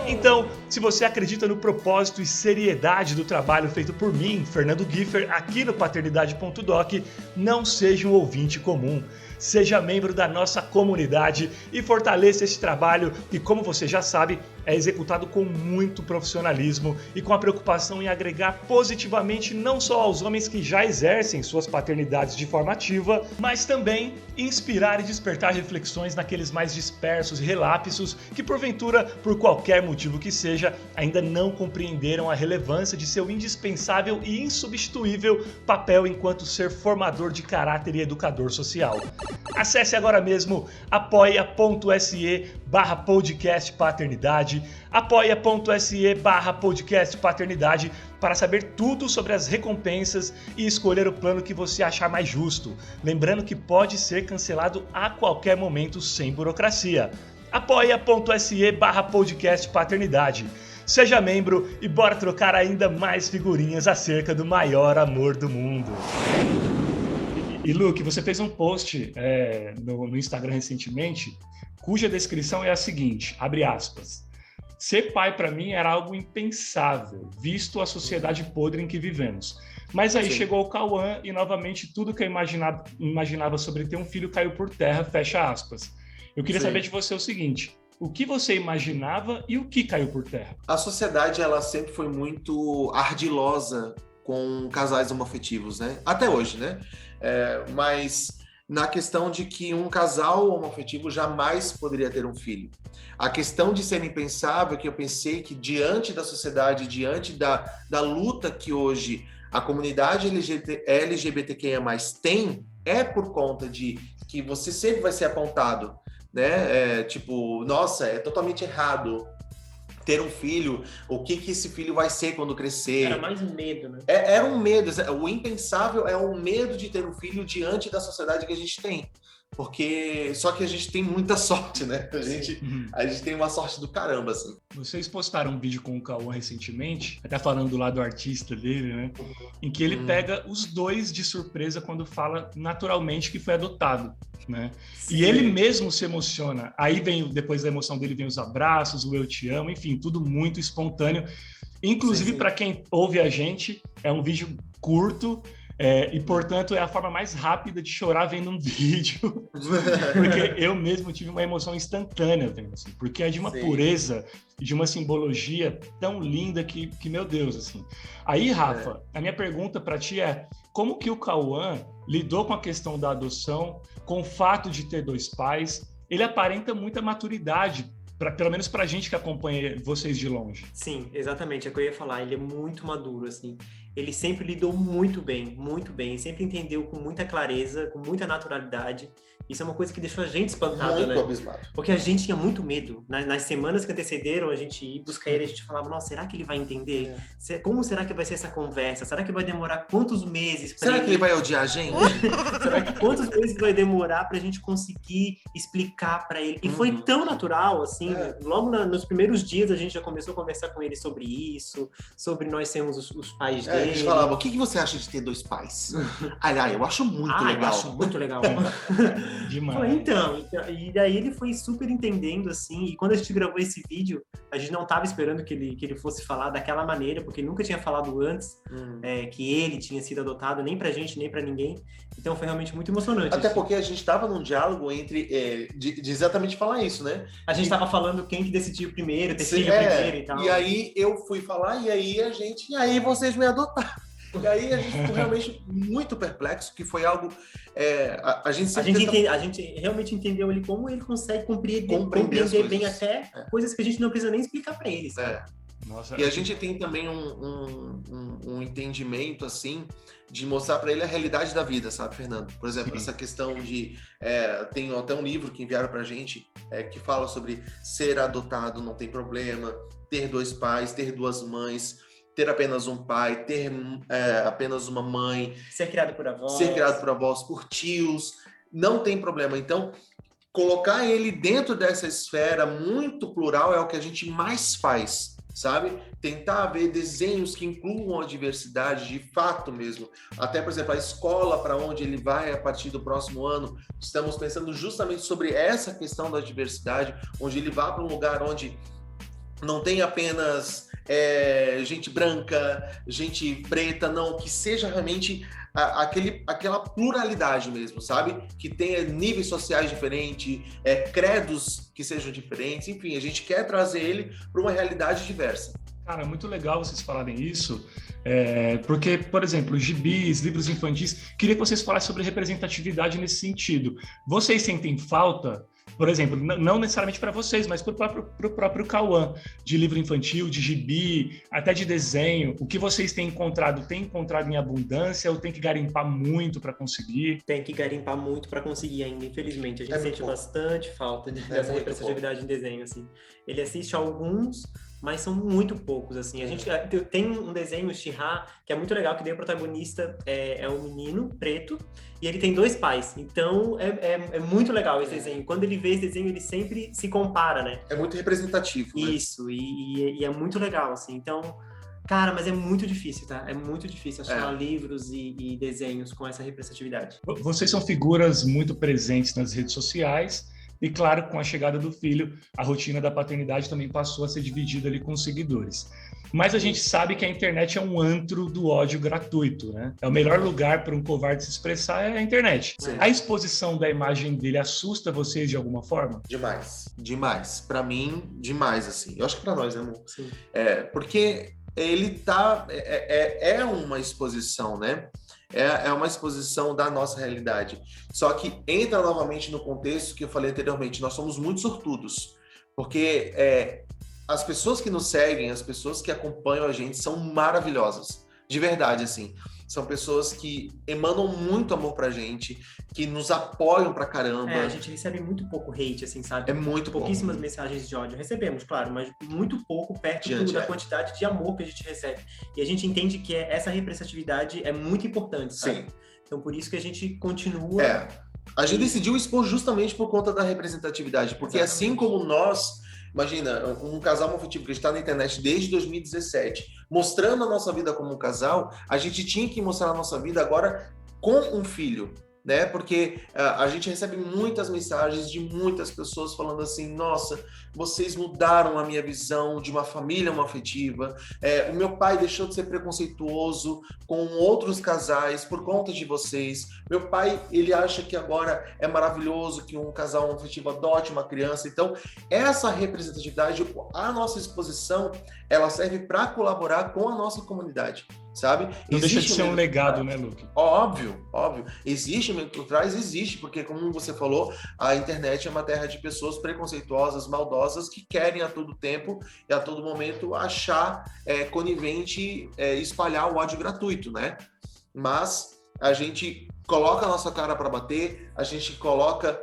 Então, se você acredita no propósito e seriedade do trabalho feito por mim, Fernando Giffer, aqui no Paternidade.doc, não seja um ouvinte comum. Seja membro da nossa comunidade e fortaleça esse trabalho que, como você já sabe, é executado com muito profissionalismo e com a preocupação em agregar positivamente não só aos homens que já exercem suas paternidades de forma ativa, mas também inspirar e despertar reflexões naqueles mais dispersos e relapsos que, porventura, por qualquer motivo que seja, ainda não compreenderam a relevância de seu indispensável e insubstituível papel enquanto ser formador de caráter e educador social. Acesse agora mesmo apoia.se/podcast paternidade, apoia.se/podcast paternidade para saber tudo sobre as recompensas e escolher o plano que você achar mais justo. Lembrando que pode ser cancelado a qualquer momento sem burocracia. apoia.se/podcast paternidade. Seja membro e bora trocar ainda mais figurinhas acerca do maior amor do mundo. E Luke, você fez um post no Instagram recentemente, cuja descrição é a seguinte, abre aspas, ser pai para mim era algo impensável, visto a sociedade podre em que vivemos. Mas aí chegou o Cauã e novamente tudo que eu imaginava sobre ter um filho caiu por terra, fecha aspas. Eu queria saber de você o seguinte, o que você imaginava e o que caiu por terra? A sociedade, ela sempre foi muito ardilosa com casais homoafetivos, né? Até hoje, né? Mas na questão de que um casal homoafetivo jamais poderia ter um filho. A questão de ser impensável, que eu pensei que diante da sociedade, diante da luta que hoje a comunidade LGBTQIA+, tem, é por conta de que você sempre vai ser apontado, né? Nossa, é totalmente errado ter um filho, o que esse filho vai ser quando crescer. Era mais medo, né? Era um medo, o impensável é o medo de ter um filho diante da sociedade que a gente tem. Porque só que a gente tem muita sorte, né? A gente tem uma sorte do caramba, assim. Vocês postaram um vídeo com o Cauã recentemente, até falando do lado artista dele, né? Em que ele pega os dois de surpresa quando fala naturalmente que foi adotado, né? Sim. E ele mesmo se emociona. Aí depois da emoção dele vem os abraços, o eu te amo, enfim, tudo muito espontâneo. Inclusive, para quem ouve a gente, é um vídeo curto, e, portanto, é a forma mais rápida de chorar vendo um vídeo, porque eu mesmo tive uma emoção instantânea vendo, assim, porque é de uma pureza e de uma simbologia tão linda que, meu Deus, assim. Aí, Rafa, a minha pergunta para ti é, como que o Cauã lidou com a questão da adoção, com o fato de ter dois pais? Ele aparenta muita maturidade, pelo menos pra gente que acompanha vocês de longe. Sim, exatamente, é o que eu ia falar, ele é muito maduro, assim. ele sempre lidou muito bem, sempre entendeu com muita clareza, com muita naturalidade. Isso é uma coisa que deixou a gente espantado, Muito né? abismado. Porque a gente tinha muito medo. Nas semanas que antecederam a gente ir buscar ele, a gente falava, nossa, será que ele vai entender? Como será que vai ser essa conversa? Será que vai demorar quantos meses? Será que ele vai odiar a gente? Será que quantos meses vai demorar pra gente conseguir explicar pra ele? E foi tão natural, assim, logo nos primeiros dias a gente já começou a conversar com ele sobre isso, sobre nós sermos os pais dele. A gente falava, o que você acha de ter 2 pais? Eu acho muito legal. Eu acho muito legal. Demais. Então, e daí ele foi super entendendo, assim, e quando a gente gravou esse vídeo, a gente não estava esperando que ele fosse falar daquela maneira, porque ele nunca tinha falado antes que ele tinha sido adotado, nem pra gente, nem pra ninguém. Então foi realmente muito emocionante. Até porque a gente estava num diálogo entre, de exatamente falar isso, né? A gente estava falando quem que decidiu primeiro, ter filho primeiro e tal. E aí eu fui falar, e aí vocês me adotaram. E aí a gente ficou realmente muito perplexo, que foi algo... A gente realmente entendeu ele como ele consegue compreender bem até coisas que a gente não precisa nem explicar para ele. Nossa, e a gente tem também um entendimento, assim, de mostrar para ele a realidade da vida, sabe, Fernando? Por exemplo, essa questão de... tem até um livro que enviaram pra gente, que fala sobre ser adotado não tem problema, ter 2 pais, ter 2 mães... ter apenas um pai, ter apenas uma mãe. Ser criado por avós. Por tios. Não tem problema. Então, colocar ele dentro dessa esfera muito plural é o que a gente mais faz, sabe? Tentar ver desenhos que incluam a diversidade de fato mesmo. Até, por exemplo, a escola para onde ele vai a partir do próximo ano, estamos pensando justamente sobre essa questão da diversidade, onde ele vá para um lugar onde não tem apenas gente branca, gente preta, não, que seja realmente aquela pluralidade mesmo, sabe? Que tenha níveis sociais diferentes, credos que sejam diferentes, enfim, a gente quer trazer ele para uma realidade diversa. Cara, muito legal vocês falarem isso, porque, por exemplo, gibis, livros infantis, queria que vocês falassem sobre representatividade nesse sentido. Vocês sentem falta, por exemplo, não necessariamente para vocês, mas para o próprio Cauã, de livro infantil, de gibi, até de desenho, o que vocês têm encontrado em abundância ou tem que garimpar muito para conseguir? Tem que garimpar muito para conseguir ainda, infelizmente. A gente sente bastante falta dessa representatividade em desenho, assim. Ele assiste alguns, mas são muito poucos, assim. A gente tem um desenho, o She-Ra, que é muito legal, que daí o protagonista é um menino preto, e ele tem 2 pais. Então, é muito legal esse desenho. Quando ele vê esse desenho, ele sempre se compara, né? É muito representativo, né? Isso, e é muito legal, assim. Então, cara, mas é muito difícil, tá? É muito difícil achar livros e desenhos com essa representatividade. Vocês são figuras muito presentes nas redes sociais, e claro, com a chegada do filho, a rotina da paternidade também passou a ser dividida ali com os seguidores. Mas a gente sabe que a internet é um antro do ódio gratuito, né? É o melhor lugar para um covarde se expressar é a internet. Sim. A exposição da imagem dele assusta vocês de alguma forma? Demais. Para mim, demais, assim. Eu acho que para nós, né, amor? Sim. Porque ele tá... É uma exposição, né? É uma exposição da nossa realidade. Só que entra novamente no contexto que eu falei anteriormente, nós somos muito sortudos, porque as pessoas que nos seguem, as pessoas que acompanham a gente são maravilhosas, de verdade, assim. São pessoas que emanam muito amor pra gente, que nos apoiam pra caramba. A gente recebe muito pouco hate, assim, sabe? É muito pouquíssimas mensagens de ódio. Recebemos, claro, mas muito pouco perto da quantidade de amor que a gente recebe. E a gente entende que essa representatividade é muito importante, sabe? Sim. Então, por isso que a gente continua... A gente decidiu expor justamente por conta da representatividade, porque assim como nós... Imagina, um casal homoafetivo que está na internet desde 2017, mostrando a nossa vida como um casal, a gente tinha que mostrar a nossa vida agora com um filho, né? Porque a gente recebe muitas mensagens de muitas pessoas falando assim, nossa, vocês mudaram a minha visão de uma família homoafetiva, o meu pai deixou de ser preconceituoso com outros casais por conta de vocês, meu pai, ele acha que agora é maravilhoso que um casal homoafetivo adote uma criança. Então, essa representatividade, a nossa exposição, ela serve para colaborar com a nossa comunidade. sabe? Não deixa de Existe ser um medo legado, por né, trás. Luke? Óbvio, óbvio. Existe medo por trás? Existe, porque como você falou, a internet é uma terra de pessoas preconceituosas, maldosas, que querem a todo tempo e a todo momento achar conivente espalhar o ódio gratuito, né? Mas a gente coloca a nossa cara para bater, a gente coloca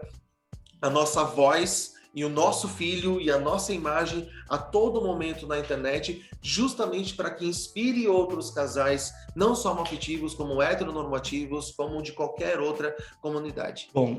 a nossa voz e o nosso filho e a nossa imagem a todo momento na internet, justamente para que inspire outros casais, não só homoafetivos, como heteronormativos, como de qualquer outra comunidade. Bom,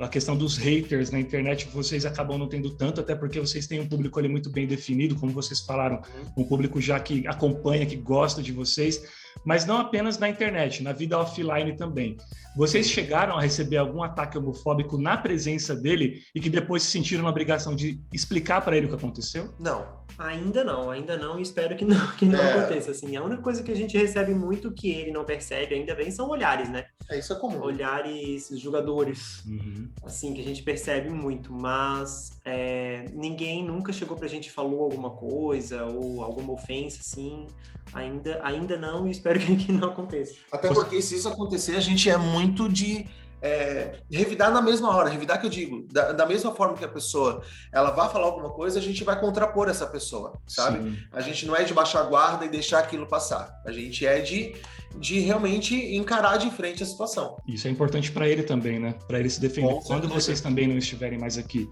a questão dos haters na internet, vocês acabam não tendo tanto, até porque vocês têm um público ali muito bem definido, como vocês falaram, um público já que acompanha, que gosta de vocês, mas não apenas na internet, na vida offline também. Vocês chegaram a receber algum ataque homofóbico na presença dele e que depois se sentiram na obrigação de explicar para ele o que aconteceu? Não. Ainda não, e espero que não aconteça, assim. A única coisa que a gente recebe muito que ele não percebe, ainda bem, são olhares, né? Isso é comum. Olhares julgadores, assim, que a gente percebe muito, mas ninguém nunca chegou pra gente e falou alguma coisa ou alguma ofensa, assim, ainda não, e espero que não aconteça. Até porque se isso acontecer, a gente é muito de revidar na mesma hora, revidar que eu digo, da mesma forma que a pessoa ela vai falar alguma coisa, a gente vai contrapor essa pessoa, sabe? Sim. A gente não é de baixar a guarda e deixar aquilo passar, a gente é de realmente encarar de frente a situação. Isso é importante para ele também, né? Para ele se defender. Com Quando certeza. vocês também não estiverem mais aqui,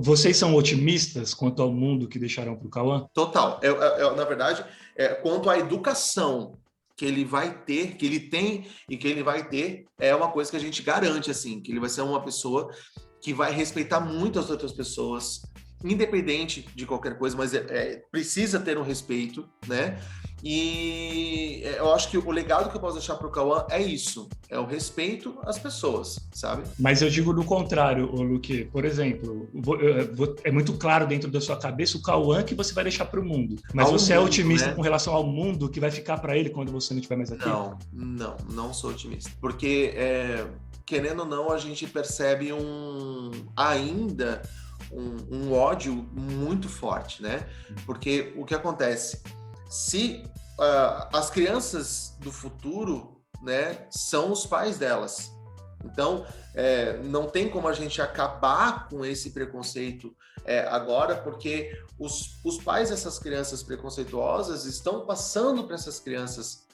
vocês são otimistas quanto ao mundo que deixaram para o Cauã? Total. Na verdade, quanto à educação que ele vai ter, que ele tem e que ele vai ter, é uma coisa que a gente garante, assim, que ele vai ser uma pessoa que vai respeitar muito as outras pessoas, independente de qualquer coisa, mas precisa ter um respeito, né? E eu acho que o legado que eu posso deixar para o Cauã é isso, é o respeito às pessoas, sabe? Mas eu digo do contrário, ô Luque. Por exemplo, é muito claro dentro da sua cabeça o Cauã que você vai deixar para o mundo. Mas você é otimista, né, com relação ao mundo que vai ficar para ele quando você não estiver mais aqui? Não sou otimista. Porque, querendo ou não, a gente percebe ainda um ódio muito forte, né? Porque o que acontece? Se as crianças do futuro, né, são os pais delas. Então, não tem como a gente acabar com esse preconceito agora, porque os pais dessas crianças preconceituosas estão passando para essas crianças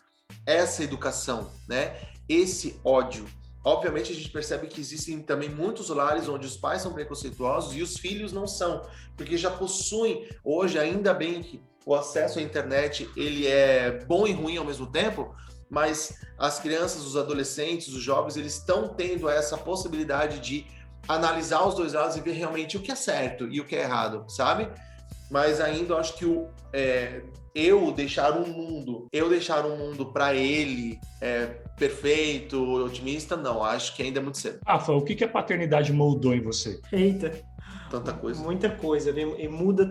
essa educação, né? Esse ódio. Obviamente, a gente percebe que existem também muitos lares onde os pais são preconceituosos e os filhos não são, porque já possuem, hoje, ainda bem que o acesso à internet, ele é bom e ruim ao mesmo tempo, mas as crianças, os adolescentes, os jovens, eles estão tendo essa possibilidade de analisar os dois lados e ver realmente o que é certo e o que é errado, sabe? Mas ainda eu acho que eu deixar um mundo para ele perfeito, otimista, não, acho que ainda é muito cedo. Rafa, o que a paternidade moldou em você? Eita! Tanta coisa. Muita coisa, e muda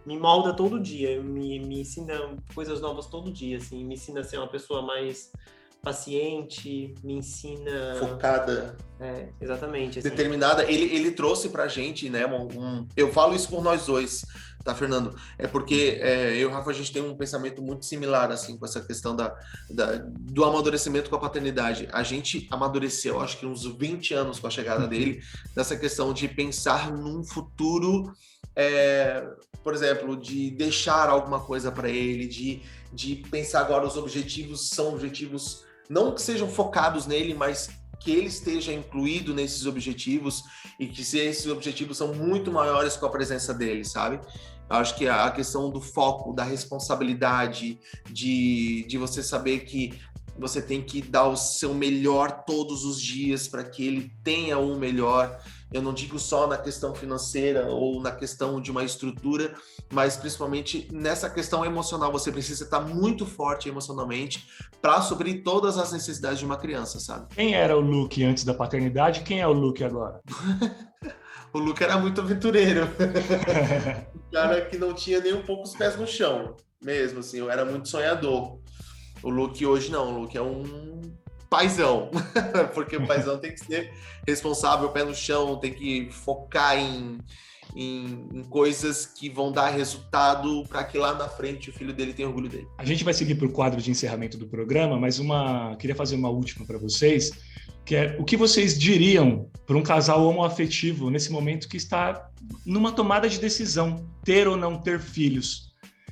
me molda todo dia, me ensina coisas novas todo dia, assim, me ensina a ser uma pessoa mais paciente, me ensina... Focada. Exatamente. Assim. Determinada. Ele trouxe pra gente, né, eu falo isso por nós dois, tá, Fernando? É porque eu e o Rafa, a gente tem um pensamento muito similar, assim, com essa questão do amadurecimento com a paternidade. A gente amadureceu, acho que uns 20 anos com a chegada dele, nessa questão de pensar num futuro, por exemplo, de deixar alguma coisa para ele, de pensar agora os objetivos são objetivos não que sejam focados nele, mas que ele esteja incluído nesses objetivos e que esses objetivos são muito maiores com a presença dele, sabe? Acho que a questão do foco, da responsabilidade, de você saber que você tem que dar o seu melhor todos os dias para que ele tenha o melhor. Eu não digo só na questão financeira ou na questão de uma estrutura, mas principalmente nessa questão emocional. Você precisa estar muito forte emocionalmente para suprir todas as necessidades de uma criança, sabe? Quem era o Luke antes da paternidade? Quem é o Luke agora? O Luke era muito aventureiro. Um cara que não tinha nem um pouco os pés no chão, mesmo, assim. Eu era muito sonhador. O Luke hoje não. O Luke é um paizão, porque o paizão tem que ser responsável, pé no chão, tem que focar em em coisas que vão dar resultado para que lá na frente o filho dele tenha orgulho dele. A gente vai seguir para o quadro de encerramento do programa, mas queria fazer uma última para vocês, que é o que vocês diriam para um casal homoafetivo nesse momento que está numa tomada de decisão, ter ou não ter filhos.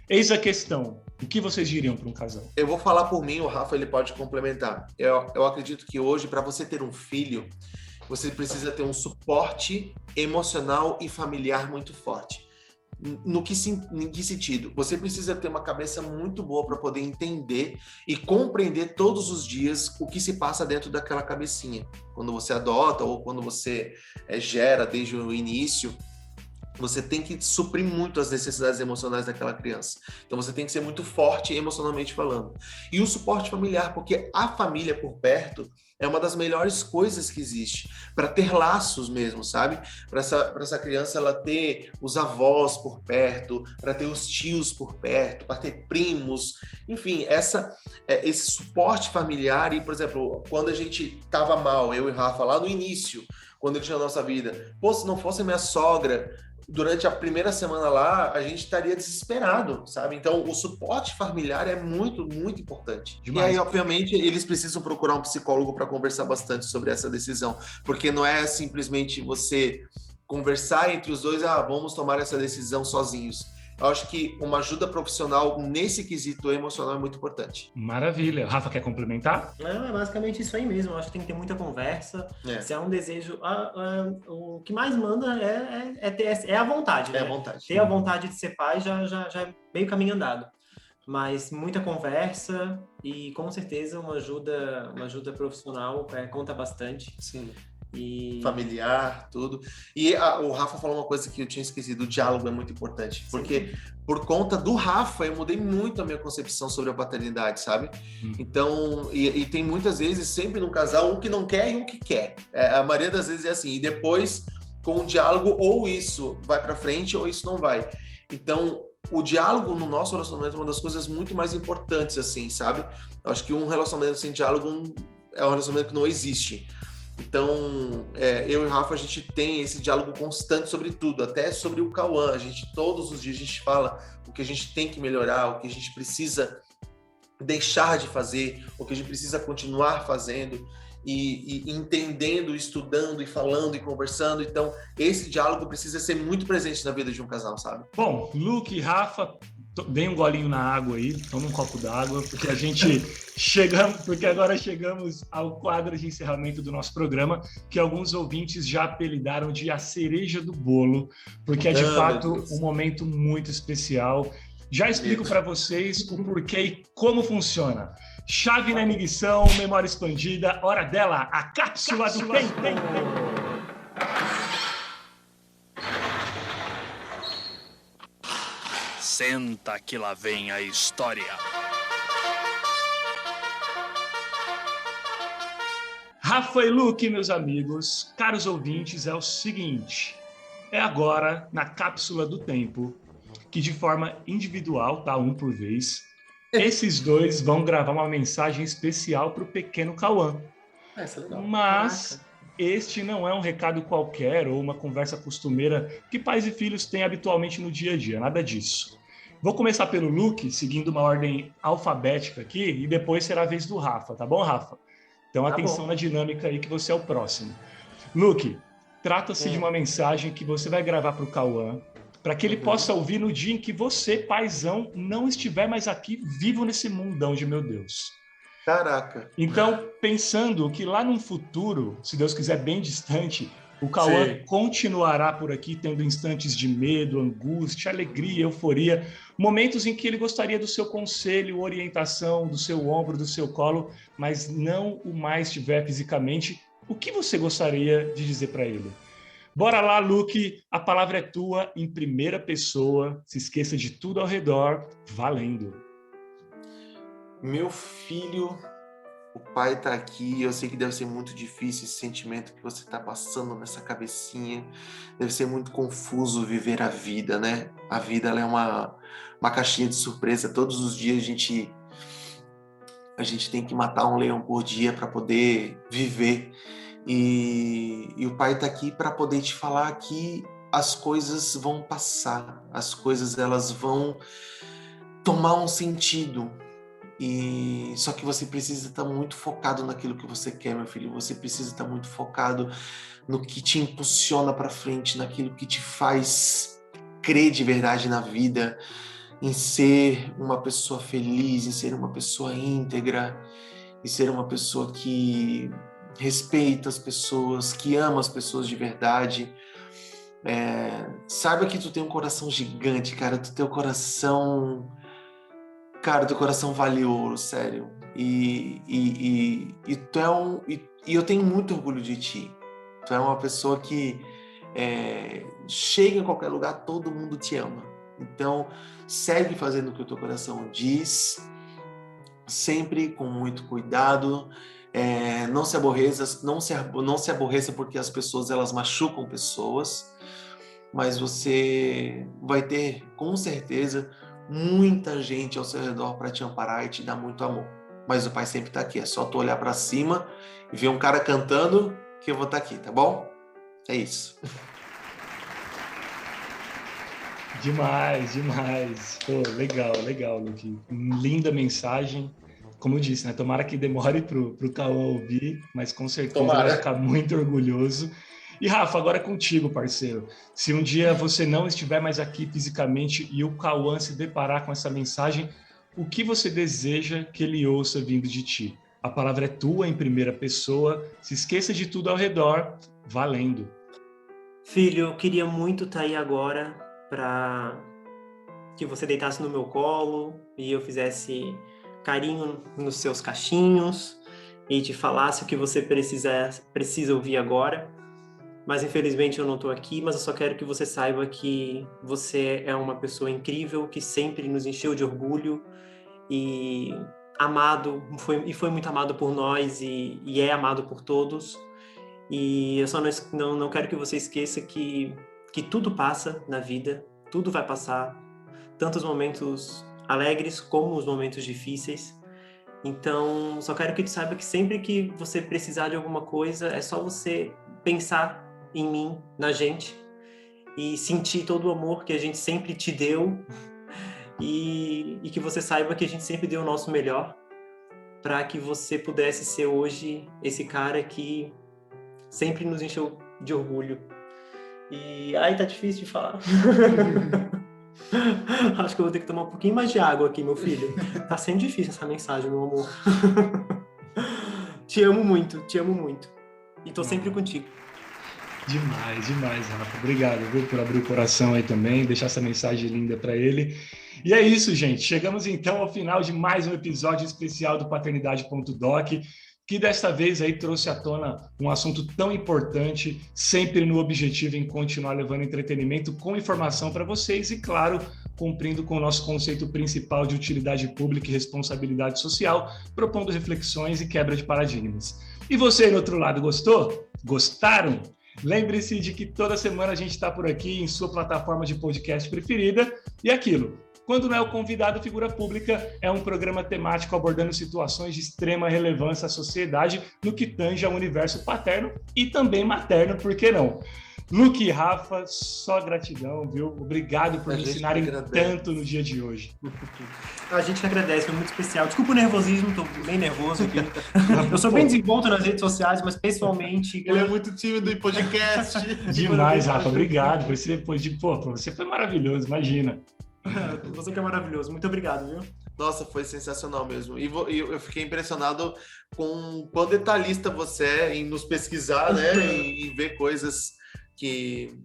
Eis a questão. O que vocês diriam para um casal? Eu vou falar por mim, o Rafa ele pode complementar. Eu acredito que hoje, para você ter um filho, você precisa ter um suporte emocional e familiar muito forte. Em que sentido? Você precisa ter uma cabeça muito boa para poder entender e compreender todos os dias o que se passa dentro daquela cabecinha. Quando você adota ou quando você gera desde o início, você tem que suprir muito as necessidades emocionais daquela criança. Então você tem que ser muito forte emocionalmente falando. E o suporte familiar, porque a família por perto é uma das melhores coisas que existe, para ter laços mesmo, sabe? Para essa criança ela ter os avós por perto, para ter os tios por perto, para ter primos, enfim, esse suporte familiar. E, por exemplo, quando a gente estava mal, eu e Rafa, lá no início, quando ele tinha a nossa vida, se não fosse a minha sogra, durante a primeira semana lá, a gente estaria desesperado, sabe? Então, o suporte familiar é muito, muito importante. Demais. E aí, obviamente, eles precisam procurar um psicólogo para conversar bastante sobre essa decisão, porque não é simplesmente você conversar entre os dois, vamos tomar essa decisão sozinhos. Eu acho que uma ajuda profissional nesse quesito emocional é muito importante. Maravilha. Rafa, quer complementar? É basicamente isso aí mesmo. Eu acho que tem que ter muita conversa. Se há um desejo... o que mais manda é a vontade, né? É a vontade. Ter a vontade de ser pai já é meio caminho andado. Mas muita conversa e, com certeza, uma ajuda profissional conta bastante. Sim. Familiar, tudo. E o Rafa falou uma coisa que eu tinha esquecido, o diálogo é muito importante, porque por conta do Rafa eu mudei muito a minha concepção sobre a paternidade, sabe? Então, e tem muitas vezes, sempre no casal, um que não quer e um que quer. A maioria das vezes é assim, e depois, com o diálogo, ou isso vai pra frente ou isso não vai. Então, o diálogo no nosso relacionamento é uma das coisas muito mais importantes, assim, sabe? Eu acho que um relacionamento sem diálogo é um relacionamento que não existe. Então, eu e o Rafa, a gente tem esse diálogo constante sobre tudo, até sobre o Cauã. Todos os dias a gente fala o que a gente tem que melhorar, o que a gente precisa deixar de fazer, o que a gente precisa continuar fazendo, e entendendo, estudando, e falando, e conversando. Então, esse diálogo precisa ser muito presente na vida de um casal, sabe? Bom, Luke e Rafa, deem um golinho na água aí, toma um copo d'água, porque agora chegamos ao quadro de encerramento do nosso programa, que alguns ouvintes já apelidaram de a cereja do bolo, porque é de fato um momento muito especial. Já explico para vocês o porquê e como funciona. Chave na ignição, memória expandida, hora dela, a cápsula do tempo. Senta que lá vem a história. Rafa e Luke, meus amigos, caros ouvintes, é o seguinte. É agora, na cápsula do tempo, que de forma individual, tá? Um por vez, esses dois vão gravar uma mensagem especial para o pequeno Cauã. Isso é legal. Mas este não é um recado qualquer ou uma conversa costumeira que pais e filhos têm habitualmente no dia a dia, nada disso. Vou começar pelo Luke, seguindo uma ordem alfabética aqui, e depois será a vez do Rafa, tá bom, Rafa? Então atenção na dinâmica aí que você é o próximo. Luke, trata-se de uma mensagem que você vai gravar para o Cauã, para que ele possa ouvir no dia em que você, paizão, não estiver mais aqui, vivo nesse mundão de meu Deus. Caraca. Então, pensando que lá num futuro, se Deus quiser bem distante, o Cauã continuará por aqui tendo instantes de medo, angústia, alegria, euforia, momentos em que ele gostaria do seu conselho, orientação, do seu ombro, do seu colo, mas não o mais estiver fisicamente. O que você gostaria de dizer para ele? Bora lá, Luke, a palavra é tua, em primeira pessoa, se esqueça de tudo ao redor, valendo. Meu filho, o pai tá aqui, eu sei que deve ser muito difícil esse sentimento que você tá passando nessa cabecinha, deve ser muito confuso viver a vida, né? A vida, ela é uma caixinha de surpresa, todos os dias a gente tem que matar um leão por dia para poder viver, e o pai tá aqui para poder te falar que as coisas vão passar, as coisas elas vão tomar um sentido. E só que você precisa estar muito focado naquilo que você quer, meu filho. Você precisa estar muito focado no que te impulsiona para frente, naquilo que te faz crer de verdade na vida, em ser uma pessoa feliz, em ser uma pessoa íntegra, em ser uma pessoa que respeita as pessoas, que ama as pessoas de verdade. Saiba que tu tem um coração gigante, cara. Teu coração vale ouro, sério. E eu tenho muito orgulho de ti. Tu é uma pessoa que chega em qualquer lugar, todo mundo te ama. Então, segue fazendo o que o teu coração diz, sempre com muito cuidado. Não se aborreça porque as pessoas elas machucam pessoas, mas você vai ter com certeza muita gente ao seu redor para te amparar e te dar muito amor. Mas o Pai sempre está aqui, é só tu olhar para cima e ver um cara cantando que eu vou estar aqui, tá bom? É isso. Demais. Pô, legal, Luke. Linda mensagem. Como eu disse, né? Tomara que demore pro Cauã ouvir, mas com certeza ele vai ficar muito orgulhoso. E Rafa, agora é contigo, parceiro. Se um dia você não estiver mais aqui fisicamente e o Cauã se deparar com essa mensagem, o que você deseja que ele ouça vindo de ti? A palavra é tua em primeira pessoa. Se esqueça de tudo ao redor, valendo. Filho, eu queria muito estar aí agora para que você deitasse no meu colo e eu fizesse carinho nos seus cachinhos e te falasse o que você precisa ouvir agora. Mas infelizmente eu não estou aqui, mas eu só quero que você saiba que você é uma pessoa incrível, que sempre nos encheu de orgulho e foi muito amado por nós e é amado por todos. E eu só não quero que você esqueça que tudo passa na vida, tudo vai passar, tanto os momentos alegres como os momentos difíceis. Então, só quero que tu saiba que sempre que você precisar de alguma coisa, é só você pensar em mim, na gente, e sentir todo o amor que a gente sempre te deu e que você saiba que a gente sempre deu o nosso melhor para que você pudesse ser hoje esse cara que sempre nos encheu de orgulho. E tá difícil de falar. Acho que eu vou ter que tomar um pouquinho mais de água aqui, meu filho. Tá sendo difícil essa mensagem, meu amor. Te amo muito. E tô sempre contigo. Demais, Rafa. Obrigado, viu, por abrir o coração aí também, deixar essa mensagem linda para ele. E é isso, gente. Chegamos então ao final de mais um episódio especial do Paternidade.doc, que desta vez aí trouxe à tona um assunto tão importante, sempre no objetivo em continuar levando entretenimento com informação para vocês e, claro, cumprindo com o nosso conceito principal de utilidade pública e responsabilidade social, propondo reflexões e quebra de paradigmas. E você aí no outro lado, gostou? Gostaram? Lembre-se de que toda semana a gente está por aqui em sua plataforma de podcast preferida e aquilo. Quando não é o convidado figura pública, é um programa temático abordando situações de extrema relevância à sociedade no que tange ao universo paterno e também materno, por que não? Luke e Rafa, só gratidão, viu? Obrigado por me ensinarem tanto no dia de hoje. A gente agradece, foi muito especial. Desculpa o nervosismo, tô bem nervoso aqui. Eu sou bem desenvolto nas redes sociais, mas pessoalmente... Ele é muito tímido em podcast. Demais, Rafa, obrigado. Você foi maravilhoso, imagina. Você que é maravilhoso, muito obrigado, viu? Nossa, foi sensacional mesmo. E eu fiquei impressionado com quão detalhista você é em nos pesquisar, né? Em ver coisas que...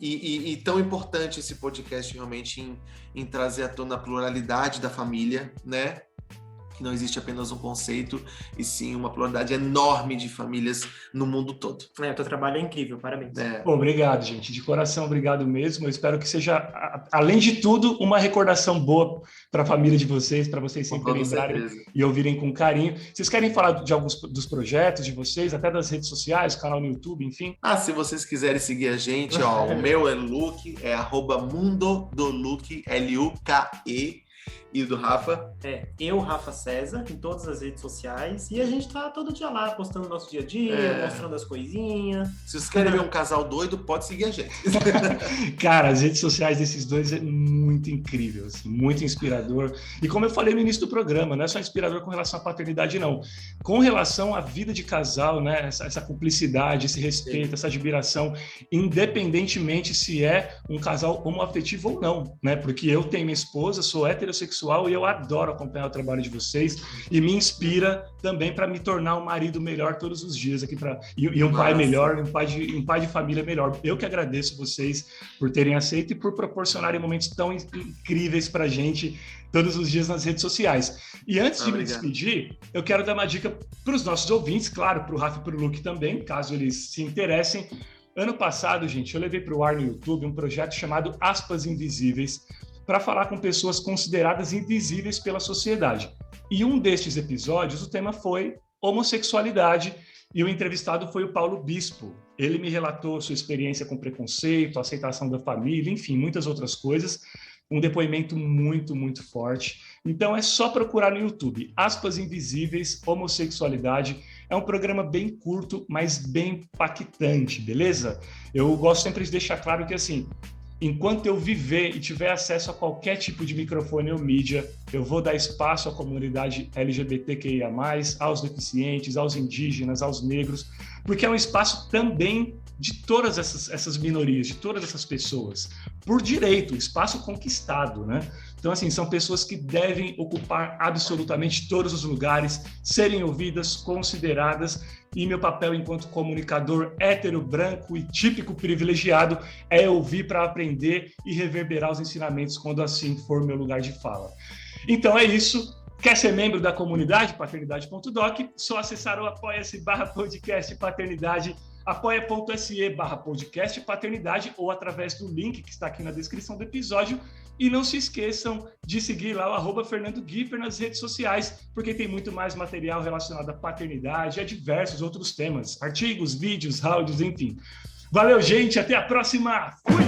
E tão importante esse podcast realmente em trazer à tona a pluralidade da família, né? Que não existe apenas um conceito, e sim uma pluralidade enorme de famílias no mundo todo. O teu trabalho é incrível, parabéns. Obrigado, gente. De coração, obrigado mesmo. Eu espero que seja, além de tudo, uma recordação boa para a família de vocês, para vocês sempre lembrarem e ouvirem com carinho. Vocês querem falar de alguns dos projetos de vocês, até das redes sociais, canal no YouTube, enfim? Se vocês quiserem seguir a gente, o meu é Luke, é @mundodoluke, Luke. E do Rafa? Eu, Rafa César, em todas as redes sociais. E a gente tá todo dia lá, postando nosso dia a dia, mostrando as coisinhas. Se vocês querem ver um casal doido, pode seguir a gente. Cara, as redes sociais desses dois é muito incrível, assim, muito inspirador. E como eu falei no início do programa, não é só inspirador com relação à paternidade, não. Com relação à vida de casal, né? Essa cumplicidade, esse respeito, essa admiração, independentemente se é um casal homoafetivo ou não, né? Porque eu tenho minha esposa, sou heterossexual e eu adoro acompanhar o trabalho de vocês e me inspira também para me tornar um marido melhor todos os dias aqui e um pai melhor, um pai de família melhor. Eu que agradeço vocês por terem aceito e por proporcionarem momentos tão incríveis para a gente todos os dias nas redes sociais. E antes de me despedir, eu quero dar uma dica para os nossos ouvintes, claro, para o Rafa e para o Luke também, caso eles se interessem. Ano passado, gente, eu levei para o ar no YouTube um projeto chamado Aspas Invisíveis, para falar com pessoas consideradas invisíveis pela sociedade. E um destes episódios, o tema foi homossexualidade, e o entrevistado foi o Paulo Bispo. Ele me relatou sua experiência com preconceito, aceitação da família, enfim, muitas outras coisas. Um depoimento muito, muito forte. Então é só procurar no YouTube, Aspas Invisíveis, Homossexualidade. É um programa bem curto, mas bem impactante, beleza? Eu gosto sempre de deixar claro que, assim, enquanto eu viver e tiver acesso a qualquer tipo de microfone ou mídia, eu vou dar espaço à comunidade LGBTQIA+, aos deficientes, aos indígenas, aos negros, porque é um espaço também de todas essas minorias, de todas essas pessoas, por direito, espaço conquistado, né? Então, assim, são pessoas que devem ocupar absolutamente todos os lugares, serem ouvidas, consideradas, e meu papel enquanto comunicador hétero, branco e típico privilegiado é ouvir para aprender e reverberar os ensinamentos quando assim for meu lugar de fala. Então é isso. Quer ser membro da comunidade paternidade.doc? Só acessar o apoia-se/podcast paternidade, apoia.se/podcast paternidade ou através do link que está aqui na descrição do episódio. E não se esqueçam de seguir lá o @Fernando Guifer nas redes sociais, porque tem muito mais material relacionado à paternidade e a diversos outros temas, artigos, vídeos, áudios, enfim. Valeu, gente, até a próxima! Fui!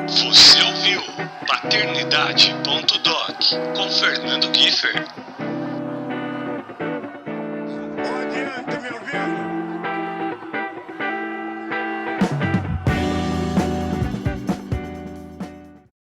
Você ouviu Paternidade.doc com Fernando Guifer.